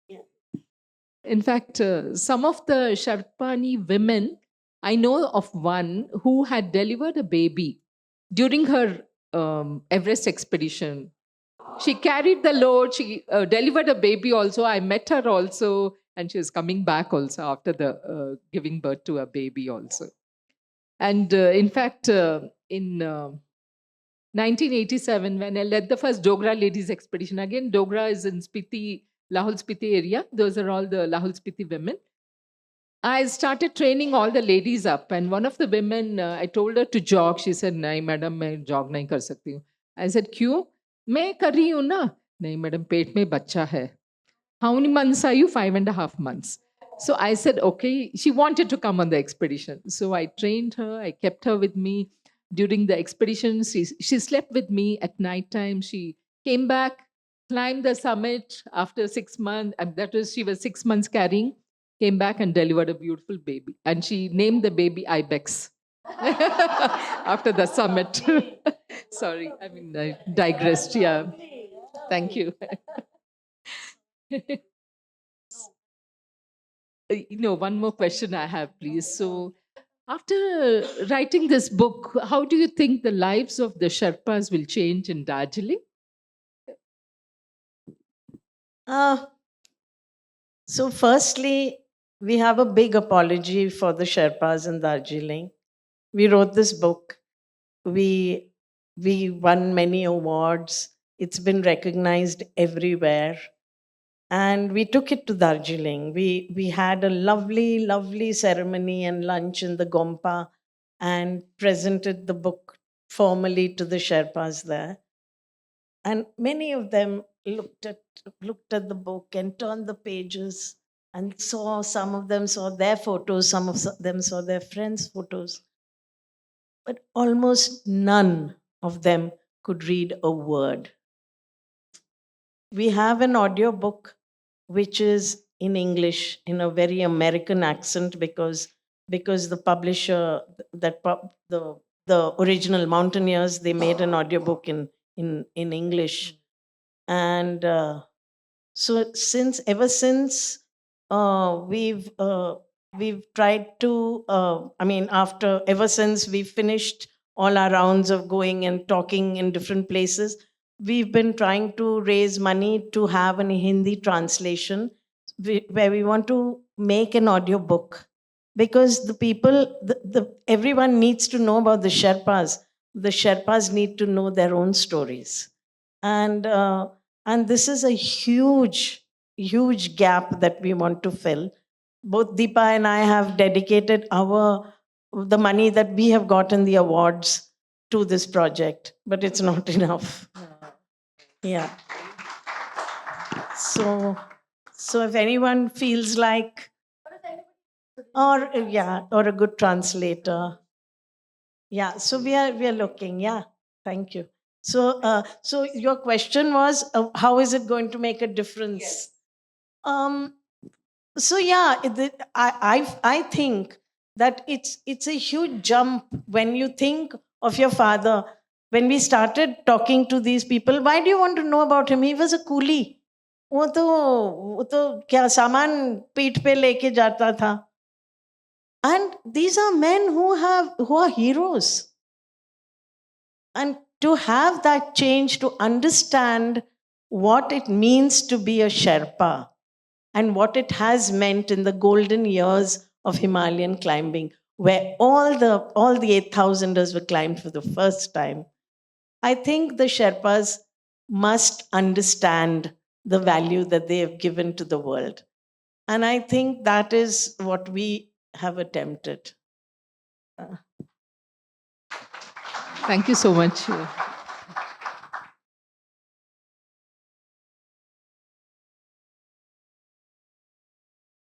Yeah. In fact, some of the Sharpani women, I know of one who had delivered a baby during her Everest expedition. She carried the load, she delivered a baby also. I met her also, and she was coming back also after the giving birth to a baby also. And in fact, in 1987, when I led the first Dogra ladies expedition, again, Dogra is in Spiti, Lahul Spiti area. Those are all the Lahul Spiti women. I started training all the ladies up, and one of the women, I told her to jog. She said, "नहीं madam मैं jog नहीं कर सकती हूँ." I said, "क्यों? मैं कर रही हूँ ना." "नहीं मैडम पेट में बच्चा है." "How many months are you?" 5.5 months. So I said, okay. She wanted to come on the expedition. So I trained her. I kept her with me during the expedition. She slept with me at night time. She came back, climbed the summit after 6 months. And that was, she was 6 months carrying, came back and delivered a beautiful baby. And she named the baby Ibex after the summit. Sorry, I mean, I digressed. Yeah. Thank you. One more question I have, please. So, after writing this book, how do you think the lives of the Sherpas will change in Darjeeling? So, firstly, we have a big apology for the Sherpas in Darjeeling. We wrote this book. We won many awards. It's been recognized everywhere. And we took it to Darjeeling. We had a lovely, lovely ceremony and lunch in the Gompa and presented the book formally to the Sherpas there. And many of them looked at the book and turned the pages and saw, some of them saw their photos, some of them saw their friends' photos. But almost none of them could read a word. We have an audio book which is in English in a very American accent because the publisher, the original Mountaineers, they made an audiobook in English. And so ever since we've tried to ever since we finished all our rounds of going and talking in different places, we've been trying to raise money to have a Hindi translation where we want to make an audio book, because the people, everyone needs to know about the Sherpas. The Sherpas need to know their own stories. And this is a huge gap that we want to fill. Both Deepa and I have dedicated the money that we have gotten the awards to this project, but it's not enough. Yeah. So if anyone feels like or yeah, or a good translator. Yeah, so we are looking. Yeah, thank you. So your question was, how is it going to make a difference? Yes. Um, so yeah, I think that it's a huge jump when you think of your father. When we started talking to these people, why do you want to know about him? He was a coolie. वो तो क्या सामान पीठ पे लेके जाता था. And these are men who are heroes. And to have that change, to understand what it means to be a Sherpa and what it has meant in the golden years of Himalayan climbing, where all the 8,000ers were climbed for the first time. I think the Sherpas must understand the value that they have given to the world. And I think that is what we have attempted. Thank you so much.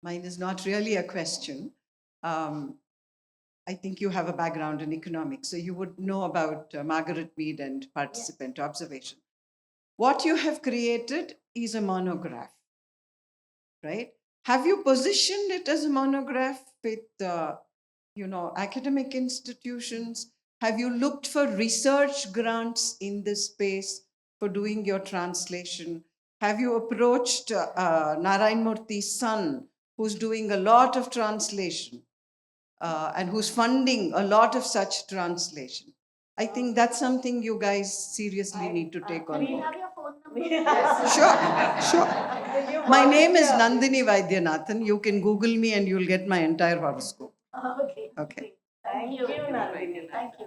Mine is not really a question. I think you have a background in economics, so you would know about Margaret Mead and participant observation. What you have created is a monograph, right? Have you positioned it as a monograph with, academic institutions? Have you looked for research grants in this space for doing your translation? Have you approached Narayan Murthy's son, who's doing a lot of translation and who's funding a lot of such translation? I think that's something you guys seriously need to take on board. your phone number? Sure. My name is Nandini Vaidyanathan. You can Google me and you'll get my entire horoscope. Okay. Okay. Thank you, Nandini. Thank you.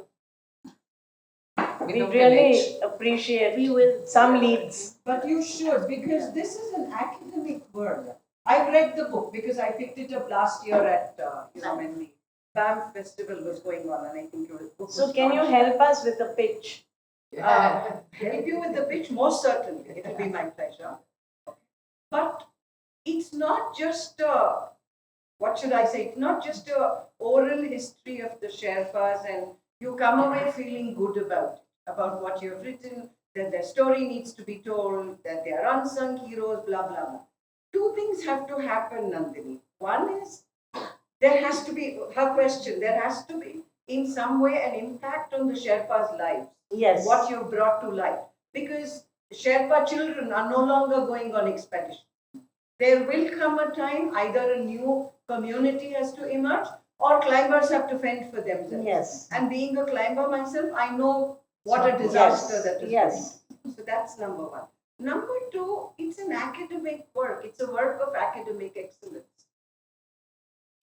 We really appreciate We will. some leads. But you should, because this is an academic work. I read the book because I picked it up last year at, when the BAM festival was going on, and I think your book was So can you launched. help us with the pitch? Help you with the pitch, most certainly. It will be my pleasure. But it's not just what should I say? It's not just a oral history of the Sherpas, and you come away feeling good about what you have written, that their story needs to be told, that they are unsung heroes, blah blah blah. Two things have to happen, Nandini. One is there has to be her question. There has to be in some way an impact on the Sherpas' lives. Yes. What you've brought to life, because Sherpa children are no longer going on expedition. There will come a time either a new community has to emerge or climbers have to fend for themselves. Yes. And being a climber myself, I know what a disaster that is. Yes. So that's number one. Number two, it's an academic work. It's a work of academic excellence.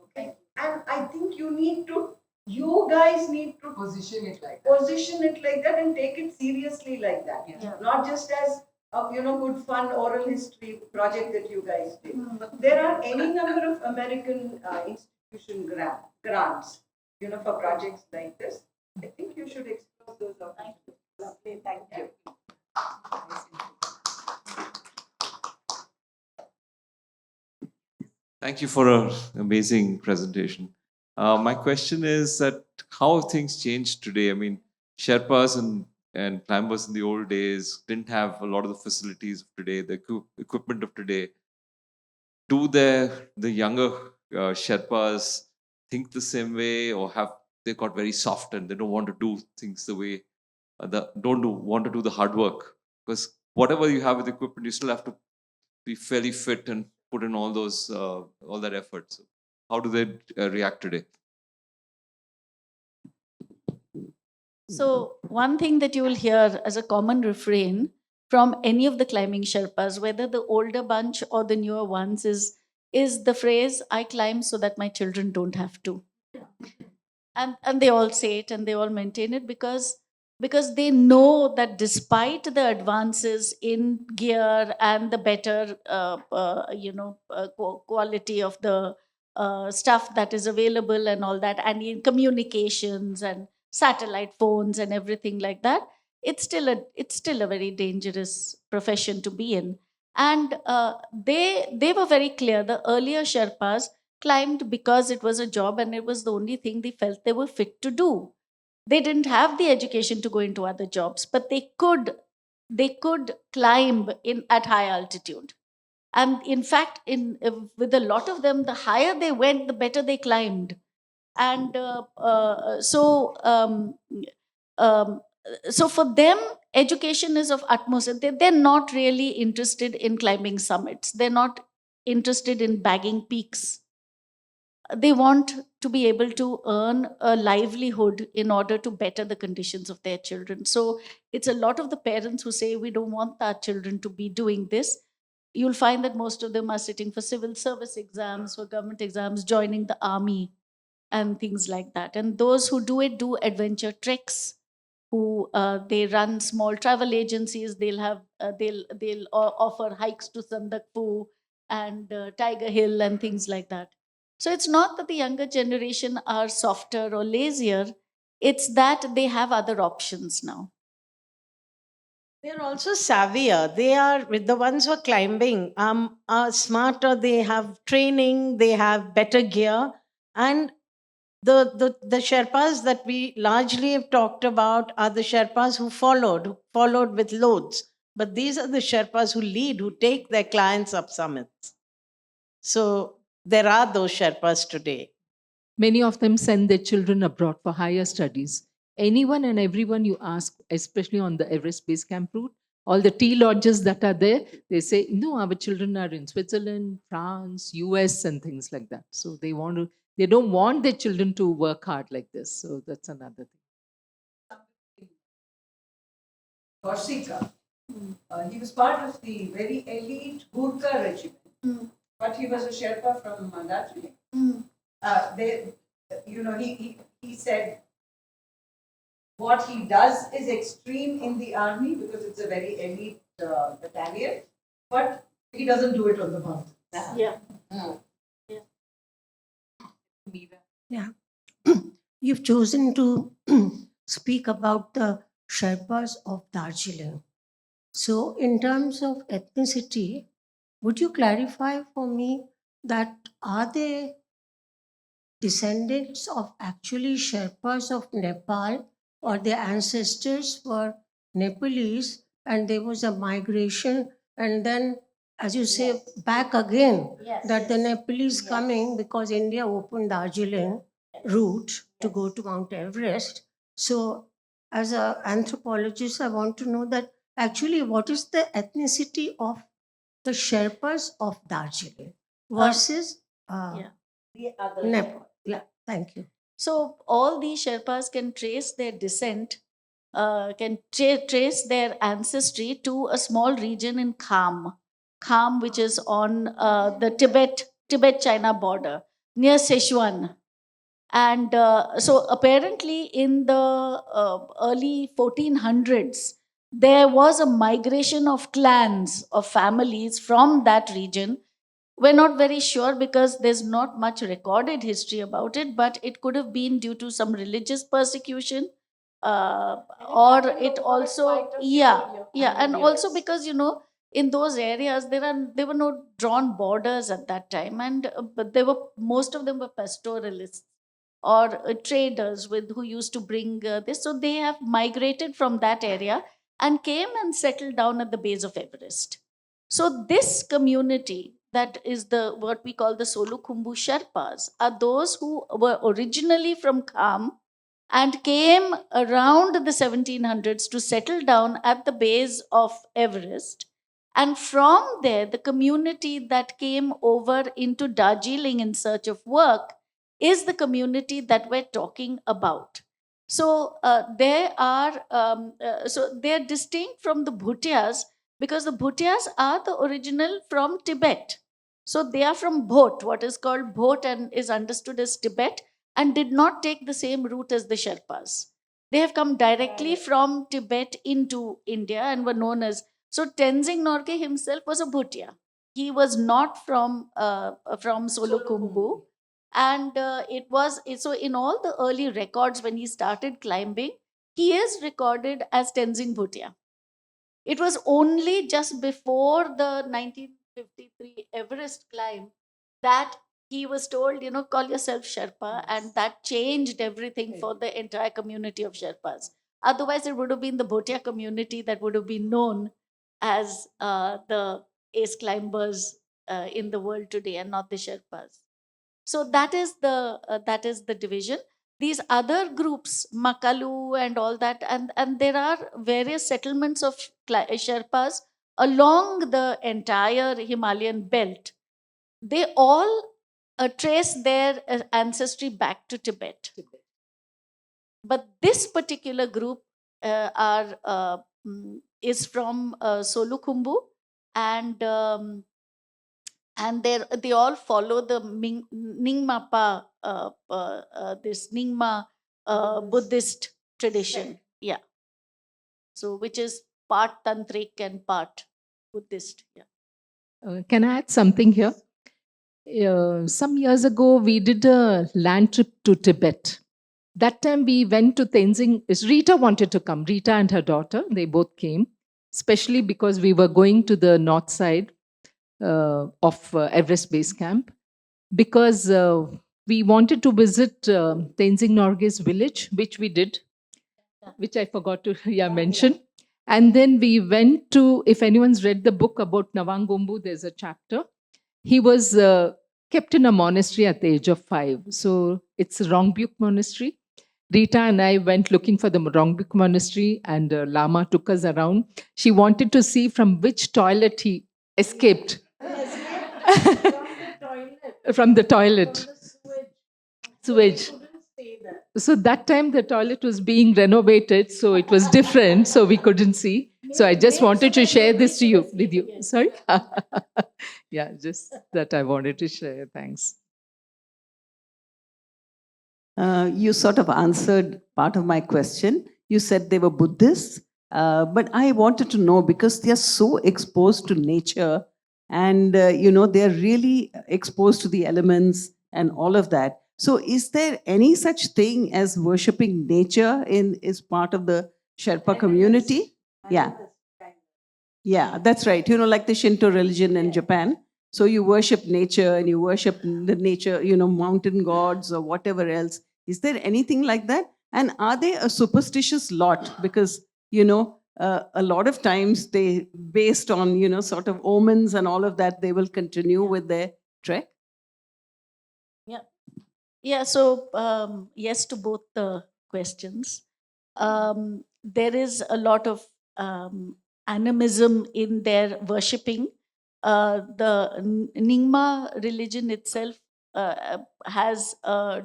Okay. And I think you guys need to Position it like that. position it like that and take it seriously like that. Yeah. Not just as a good fun oral history project that you guys did. There are any number of American institution grants, for projects like this. I think you should explore those opportunities. Lovely, thank you. Thank you for an amazing presentation. My question is that how have things changed today? I mean, Sherpas and climbers in the old days didn't have a lot of the facilities of today, the equipment of today. Do the younger Sherpas think the same way, or have they got very soft and they don't want to do things the way want to do the hard work? Because whatever you have with equipment, you still have to be fairly fit and put in all that effort. So how do they react today? So, one thing that you will hear as a common refrain from any of the climbing Sherpas, whether the older bunch or the newer ones, is the phrase, I climb so that my children don't have to. And they all say it and they all maintain it because they know that despite the advances in gear and the better quality of the stuff that is available and all that, and in communications and satellite phones and everything like that, it's still a very dangerous profession to be in. And they were very clear, the earlier Sherpas, climbed because it was a job and it was the only thing they felt they were fit to do. They didn't have the education to go into other jobs, but they could climb in at high altitude. And in fact, with a lot of them, the higher they went, the better they climbed. And um, so for them, education is of utmost. They're not really interested in climbing summits. They're not interested in bagging peaks. They want to be able to earn a livelihood in order to better the conditions of their children. So it's a lot of the parents who say we don't want our children to be doing this. You'll find that most of them are sitting for civil service exams, for government exams, joining the army and things like that. And those who do it do adventure treks, who they run small travel agencies. They'll offer hikes to Sandakpur and Tiger Hill and things like that. So it's not that the younger generation are softer or lazier, it's that they have other options now. They're also savvier. They are with the ones who are climbing, are smarter. They have training. They have better gear, and the Sherpas that we largely have talked about are the Sherpas who followed with loads. But these are the Sherpas who lead, who take their clients up summits. So there are those Sherpas today. Many of them send their children abroad for higher studies. Anyone and everyone you ask, especially on the Everest Base Camp route, all the tea lodges that are there, they say, no, our children are in Switzerland, France, US, and things like that. So they don't want their children to work hard like this. So that's another thing. Corsica. He was part of the very elite Gurkha regiment, but he was a Sherpa from Darjeeling. He said what he does is extreme in the army because it's a very elite battalion, but he doesn't do it on the mountains. Yeah. Yeah. You've chosen to speak about the Sherpas of Darjeeling. So, in terms of ethnicity, would you clarify for me that are they descendants of actually Sherpas of Nepal, or their ancestors were Nepalese and there was a migration, and then, as you say, back again, that the Nepalese coming because India opened Darjeeling route to go to Mount Everest. So, as an anthropologist, I want to know that actually what is the ethnicity of the Sherpas of Darjeeling versus Nepal. Yeah, thank you. So all these Sherpas can trace their descent, trace their ancestry to a small region in Kham, which is on the Tibet-China border near Sichuan. And so apparently in the early 1400s, there was a migration of clans, of families from that region. We're not very sure because there's not much recorded history about it, but it could have been due to some religious persecution, or it also, and also because in those areas there were no drawn borders at that time, and but most of them were pastoralists or traders who used to bring this. So they have migrated from that area and came and settled down at the base of Everest. So this community, that is the what we call the Solukhumbu Sherpas, are those who were originally from Kham and came around the 1700s to settle down at the base of Everest. And from there, the community that came over into Darjeeling in search of work is the community that we're talking about. So they're distinct from the Bhutias because the Bhutias are the original from Tibet. So they are from Bhot, what is called Bhot and is understood as Tibet, and did not take the same route as the Sherpas. They have come directly from Tibet into India and were known as. So Tenzing Norgay himself was a Bhutia. He was not from Solukhumbu, and so in all the early records when he started climbing, he is recorded as Tenzing Bhutia. It was only just before the 1953 Everest climb that he was told, call yourself Sherpa, and that changed everything for the entire community of Sherpas. Otherwise, it would have been the Bhotia community that would have been known as the ace climbers in the world today, and not the Sherpas. So that is the division. These other groups, Makalu and all that, and there are various settlements of Sherpas along the entire Himalayan belt. They all trace their ancestry back to Tibet. But this particular group is from Solukhumbu, and they all follow the Nyingma this Nyingma Buddhist tradition. Yeah. So which is part tantric and part Buddhist. Yeah. Can I add something here? Some years ago, we did a land trip to Tibet. That time we went to Tenzing. Rita wanted to come. Rita and her daughter, they both came, especially because we were going to the north side of Everest Base Camp, because we wanted to visit Tenzing Norge's village, which we did, which I forgot to mention. And then we went to, if anyone's read the book about Navangombu, there's a chapter. He was kept in a monastery at the age of 5. So it's Rongbuk Monastery. Rita and I went looking for the Rongbuk Monastery, and Lama took us around. She wanted to see from which toilet he escaped. From the toilet. Sewage. So that time the toilet was being renovated, so it was different, so we couldn't see. So I just wanted to share this with you. Sorry? Yeah, just that I wanted to share. Thanks. You sort of answered part of my question. You said they were Buddhists, but I wanted to know, because they are so exposed to nature, and they're really exposed to the elements and all of that. So is there any such thing as worshipping nature is part of the Sherpa community? Yeah. Yeah, that's right. Like the Shinto religion in Japan. So you worship nature, and you worship the nature, mountain gods or whatever else. Is there anything like that? And are they a superstitious lot? Because, a lot of times they, based on, sort of omens and all of that, they will continue with their trek. Yeah, so yes to both the questions. There is a lot of animism in their worshipping. The Nyingma religion itself has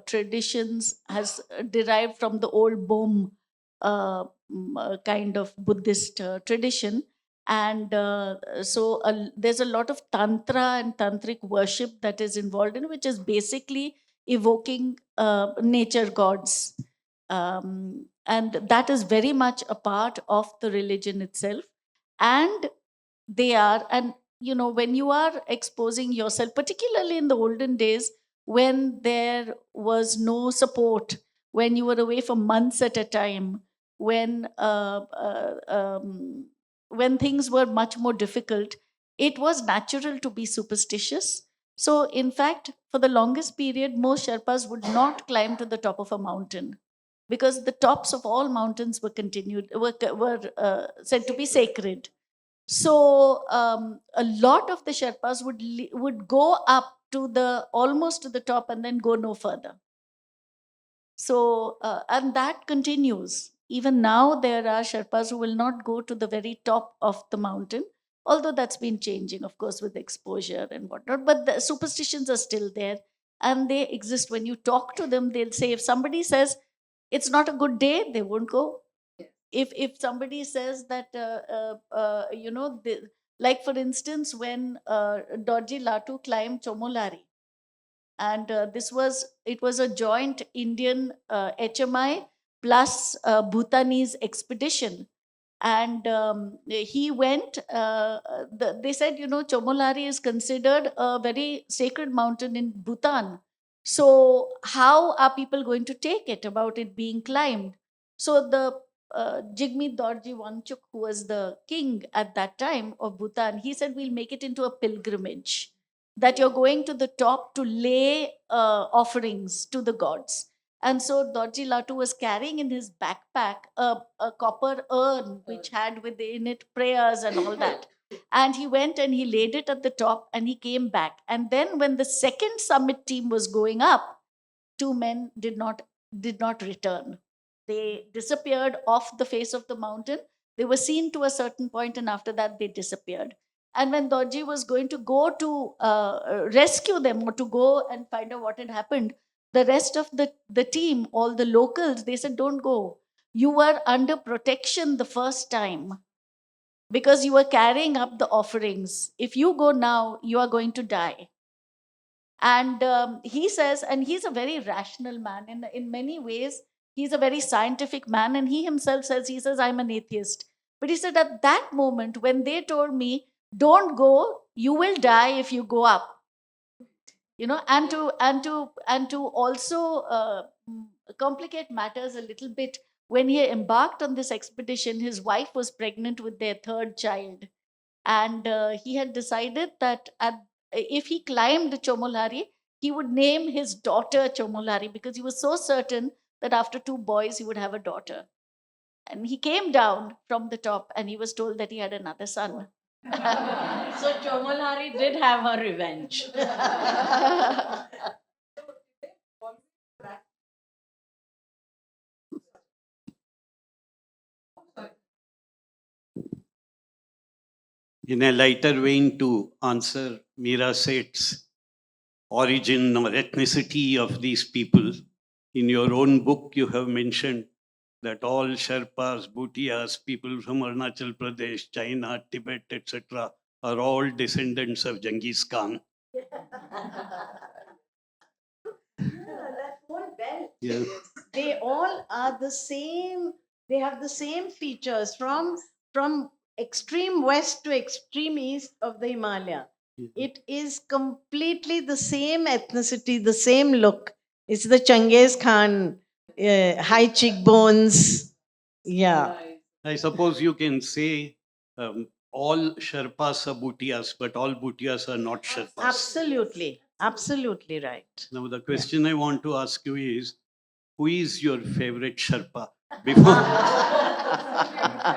traditions, has derived from the old Bom kind of Buddhist tradition. And so there's a lot of Tantra and Tantric worship that is involved in, which is basically evoking nature gods. And that is very much a part of the religion itself. And when you are exposing yourself, particularly in the olden days, when there was no support, when you were away for months at a time, when things were much more difficult, it was natural to be superstitious. So, in fact, for the longest period, most Sherpas would not climb to the top of a mountain, because the tops of all mountains were said to be sacred. So, a lot of the Sherpas would go up to almost to the top and then go no further. So, and that continues. Even now, there are Sherpas who will not go to the very top of the mountain, although that's been changing, of course, with exposure and whatnot. But the superstitions are still there, and they exist. When you talk to them, they'll say, if somebody says it's not a good day, they won't go. If somebody says that, like for instance, when Dorji Latu climbed Chomolari, and it was a joint Indian HMI plus Bhutanese expedition, and he went. They said, Chomolari is considered a very sacred mountain in Bhutan. So how are people going to take it about it being climbed? So the Jigme Dorji Wangchuk, who was the king at that time of Bhutan, he said, we'll make it into a pilgrimage. that you're going to the top to lay offerings to the gods. And so Dorji Latu was carrying in his backpack a copper urn which had within it prayers and all that. And he went and he laid it at the top and he came back. And then when the second summit team was going up, two men did not return. They disappeared off the face of the mountain. They were seen to a certain point, and after that, they disappeared. And when Dorji was going to go to rescue them or to go and find out what had happened, the rest of the team, all the locals, they said, "Don't go. You were under protection the first time because you were carrying up the offerings. If you go now, you are going to die." And he says, and he's a very rational man. In many ways, he's a very scientific man. And he himself says, he says, "I'm an atheist." But he said, at that moment, when they told me, "Don't go, you will die if you go up." And to also complicate matters a little bit, when he embarked on this expedition, his wife was pregnant with their third child. And he had decided that if he climbed Chomolhari, he would name his daughter Chomolhari because he was so certain that after 2 boys, he would have a daughter. And he came down from the top and he was told that he had another son. So Chomalhari did have her revenge. In a lighter vein, to answer Meera Seth's origin or ethnicity of these people, in your own book you have mentioned that all Sherpas, Bhutias, people from Arunachal Pradesh, China, Tibet, etc., are all descendants of Genghis Khan. That whole belt. Yeah. They all are the same. They have the same features from extreme west to extreme east of the Himalaya. It is completely the same ethnicity, the same look. It's the Genghis Khan, high cheekbones. Yeah. I suppose you can say all Sherpas are Bhutias, but all Bhutias are not Sherpas. Absolutely. Absolutely right. Now, the question I want to ask you is, who is your favorite Sherpa?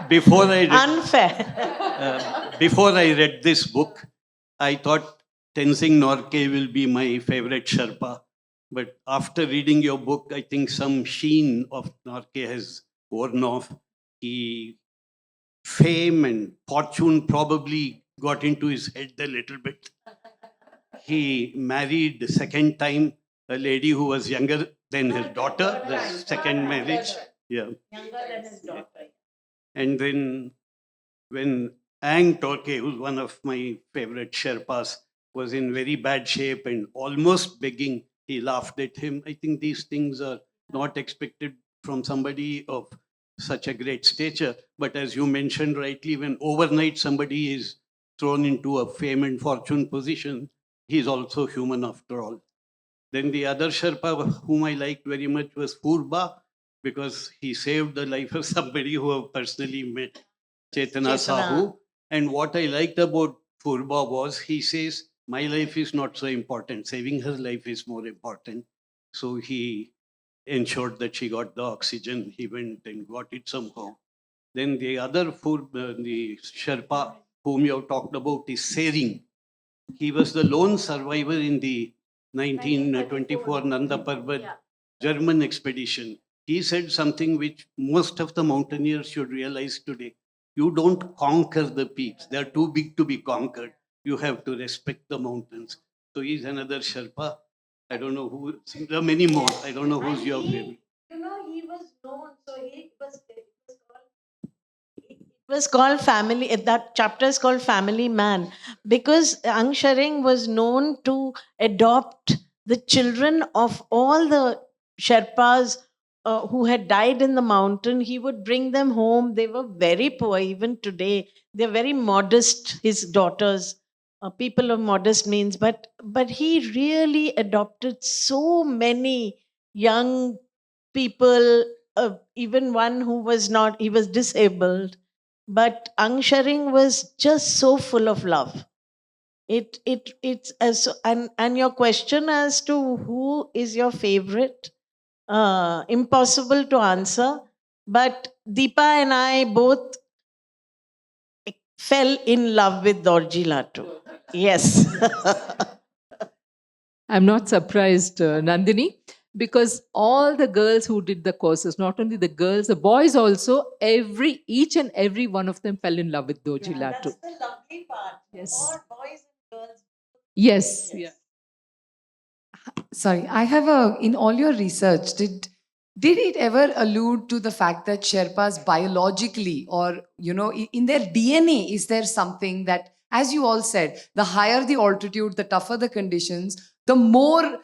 Before I read, Unfair. before I read this book, I thought Tenzing Norgay will be my favorite Sherpa. But after reading your book, I think some sheen of Norgay has worn off. Fame and fortune probably got into his head a little bit. He married the second time a lady who was younger than his daughter, the second marriage. Yeah. Younger than his daughter. And then when Ang Torke, who's one of my favorite Sherpas, was in very bad shape and almost begging, he laughed at him. I think these things are not expected from somebody of such a great stature. But as you mentioned rightly, when overnight somebody is thrown into a fame and fortune position, he's also human after all. Then the other Sherpa whom I liked very much was Purba, because he saved the life of somebody who I've personally met, Chetana Sahu. And what I liked about Purba was he says, my life is not so important. Saving her life is more important. So he ensured that she got the oxygen. He went and got it somehow. Then the other the Sherpa whom you have talked about is Sering. He was the lone survivor in the 1924 Nanda Parbat German expedition. He said something which most of the mountaineers should realize today. You don't conquer the peaks. They are too big to be conquered. You have to respect the mountains. So he's another Sherpa. I don't know who, there are many more. I don't know who's your favorite. You know, he was known, so it was called family. That chapter is called Family Man because Ang Sharing was known to adopt the children of all the Sherpas who had died in the mountain. He would bring them home. They were very poor even today. They're very modest. His daughters, people of modest means, but he really adopted so many young people. Even one who was not, he was disabled. But Ang Sharing was just so full of love. It's as and your question as to who is your favorite, impossible to answer. But Deepa and I both fell in love with Dorji Latu. Yes. I'm not surprised, Nandini, because all the girls who did the courses, not only the girls, the boys also, each and every one of them fell in love with Doji Latu. the lovely part. Yes. All boys and girls. Yes. Yeah. Sorry, I have in all your research, did it ever allude to the fact that Sherpas biologically or, in their DNA, is there something that, as you all said, the higher the altitude, the tougher the conditions, the more,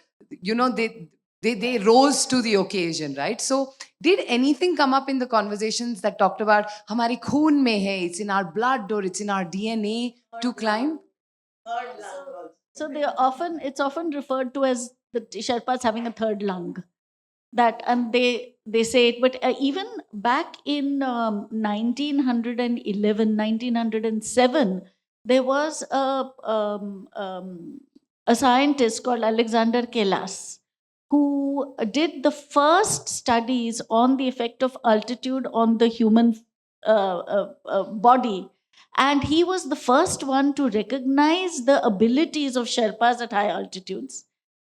they rose to the occasion, right? So did anything come up in the conversations that talked about, hamari khoon mein hai, it's in our blood or it's in our DNA to climb? So it's often referred to as the Sherpas having a third lung. That and they say it, but even back in 1911, 1907, there was a scientist called Alexander Kelas who did the first studies on the effect of altitude on the human body. And he was the first one to recognize the abilities of Sherpas at high altitudes.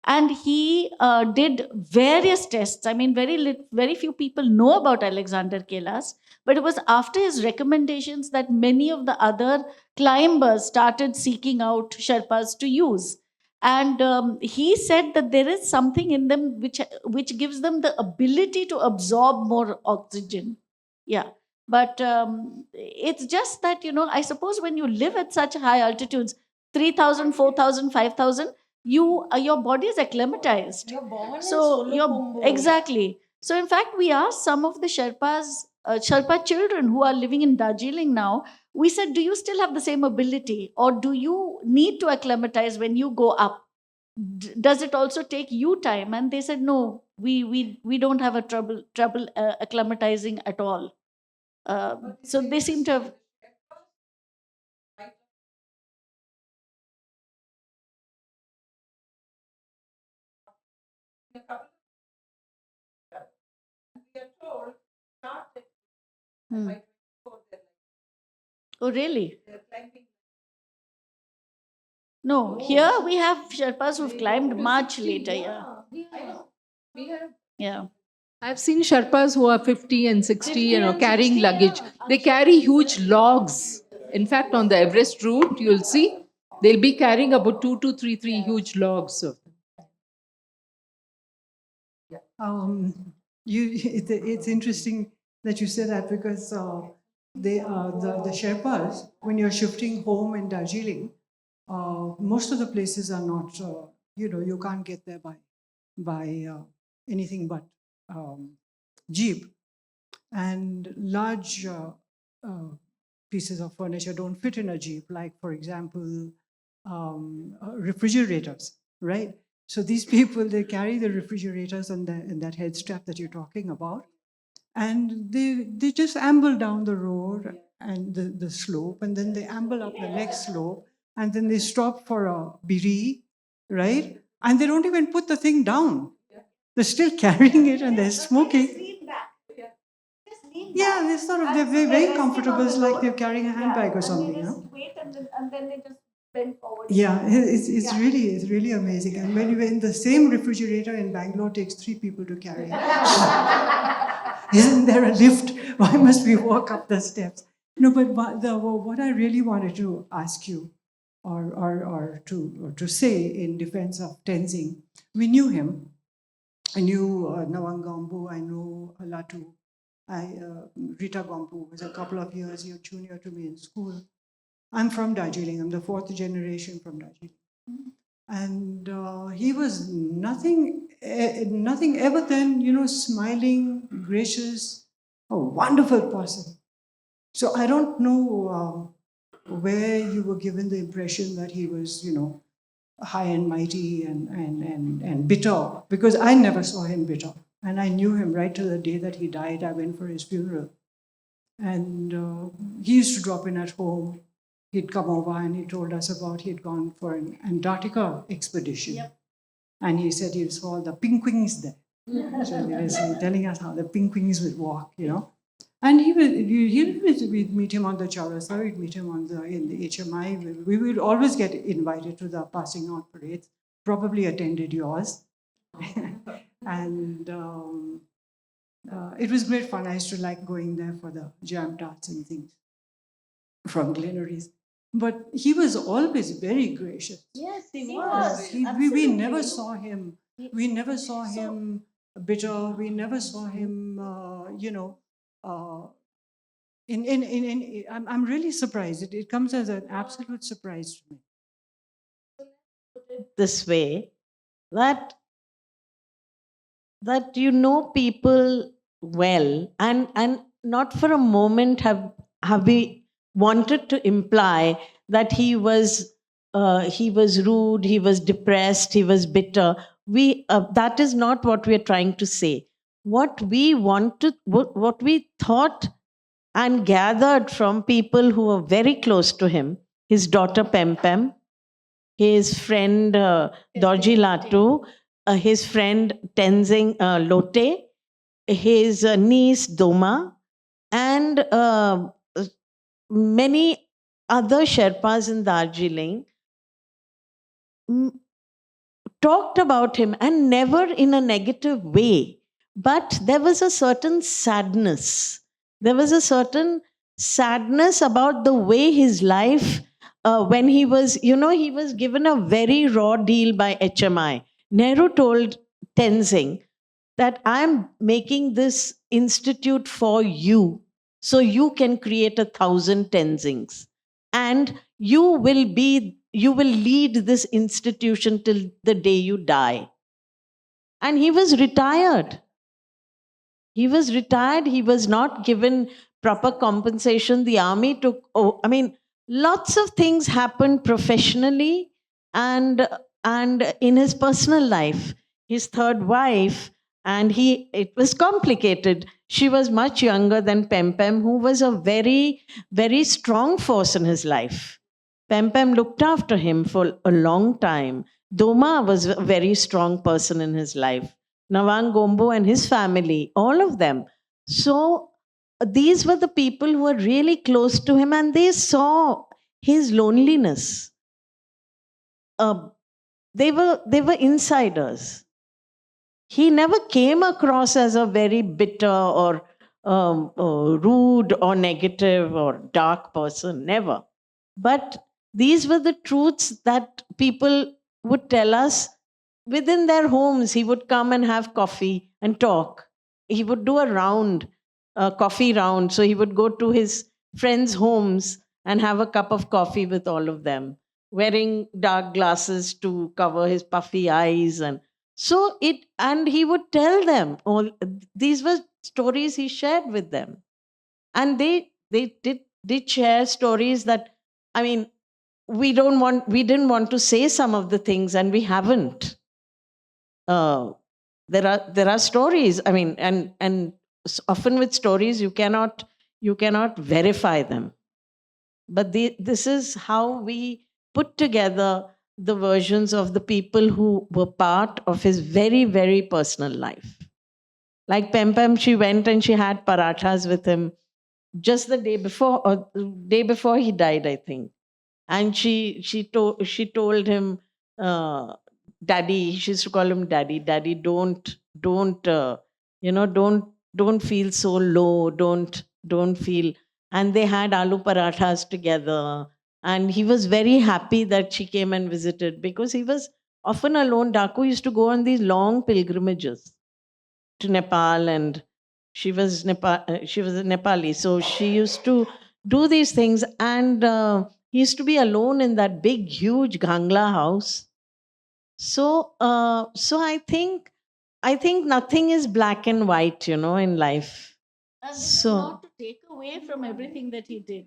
And he did various tests. I mean, very few people know about Alexander Kelas, but it was after his recommendations that many of the other climbers started seeking out Sherpas to use. And he said that there is something in them which gives them the ability to absorb more oxygen. Yeah. But it's just that, I suppose when you live at such high altitudes, 3,000, 4,000, 5,000, your body is acclimatized. You're born in So Solukhumbu. exactly. So in fact, we asked some of the Sherpa children who are living in Darjeeling now. We said, do you still have the same ability, or do you need to acclimatize when you go up? Does it also take you time? And they said, no, we don't have a trouble acclimatizing at all. So they seem to have. Hmm. Oh, really? No, here we have Sherpas who've climbed much later. Yeah. We have. Yeah. I've seen Sherpas who are 50 and 60, carrying luggage. They carry huge logs. In fact, on the Everest route, you'll see they'll be carrying about 2 to 3 huge logs. It's interesting that you say that because the Sherpas, when you're shifting home in Darjeeling, most of the places are not, you can't get there by anything but jeep, and large pieces of furniture don't fit in a jeep. Like, for example, refrigerators, right? So these people, they carry the refrigerators on in that head strap that you're talking about, and they just amble down the road and the slope, and then they amble up the next slope, and then they stop for a biri, right? And they don't even put the thing down. They're still carrying it and they're smoking. Yeah, they're very comfortable. It's like they're carrying a handbag or something, you know? Wait and then they just bend forward. Yeah, it's really amazing. And when you're in the same refrigerator in Bangalore, takes 3 people to carry it. Isn't there a lift? Why must we walk up the steps? No, but what I really wanted to ask you, or to say in defense of Tenzing, we knew him. I knew Nawang Gombu, I knew Latu. Rita Gombu was a couple of years junior to me in school. I'm from Darjeeling. I'm the 4th generation from Darjeeling. And he was nothing ever than, smiling, gracious, a wonderful person. So I don't know where you were given the impression that he was, high and mighty and bitter, because I never saw him bitter. And I knew him right till the day that he died. I went for his funeral. And he used to drop in at home. he'd come over and he told us about he'd gone for an Antarctica expedition. Yep. And he said he saw the penguins there. So he was telling us how the penguins would walk, you know. And we'd meet him on the Chaurasta, we'd meet him in the HMI. We would always get invited to the passing out parades, probably attended yours. And it was great fun. I used to like going there for the jam tarts and things from Glenaries. But he was always very gracious. Yes, We Absolutely. never saw him. We never saw him bitter. We never saw him, I'm really surprised. It comes as an absolute surprise to me. This way that you know people well, and not for a moment have we wanted to imply that he was rude, he was depressed, he was bitter. That is not what we are trying to say. What we we thought and gathered from people who were very close to him, his daughter Pem, his friend Dorji Latu, his friend Tenzing Lote, his niece Doma, and many other Sherpas in Darjeeling talked about him, and never in a negative way. But there was a certain sadness. There was a certain sadness about the way his life, when he was, he was given a very raw deal by HMI. Nehru told Tenzing that I'm making this institute for you, so you can create 1,000 Tenzings. And you will lead this institution till the day you die. And he was retired. He was retired. He was not given proper compensation. The army took, lots of things happened professionally and in his personal life. His third wife, and it was complicated. She was much younger than Pem, who was a very, very strong force in his life. Pem looked after him for a long time. Doma was a very strong person in his life. Nawang Gombu and his family, all of them. So these were the people who were really close to him, and they saw his loneliness. They were insiders. He never came across as a very bitter or rude or negative or dark person, never. But these were the truths that people would tell us within their homes. He would come and have coffee and talk. He would do a coffee round. So he would go to his friends' homes and have a cup of coffee with all of them, wearing dark glasses to cover his puffy eyes. And he would tell them all. These were stories he shared with them. And they did share stories that, we didn't want to say some of the things, and we haven't. There are stories, and often with stories you cannot verify them. But this is how we put together the versions of the people who were part of his very, very personal life. Like Pem, she went and she had parathas with him just the day before he died, I think. And she told him, Daddy, she used to call him Daddy. Daddy, don't feel so low. Don't feel. And they had aloo parathas together. And he was very happy that she came and visited, because he was often alone. Daku used to go on these long pilgrimages to Nepal, and she was a Nepali. So she used to do these things, and he used to be alone in that big, huge Gangla house. So I think nothing is black and white, in life. And this is So- not to take away from everything that he did.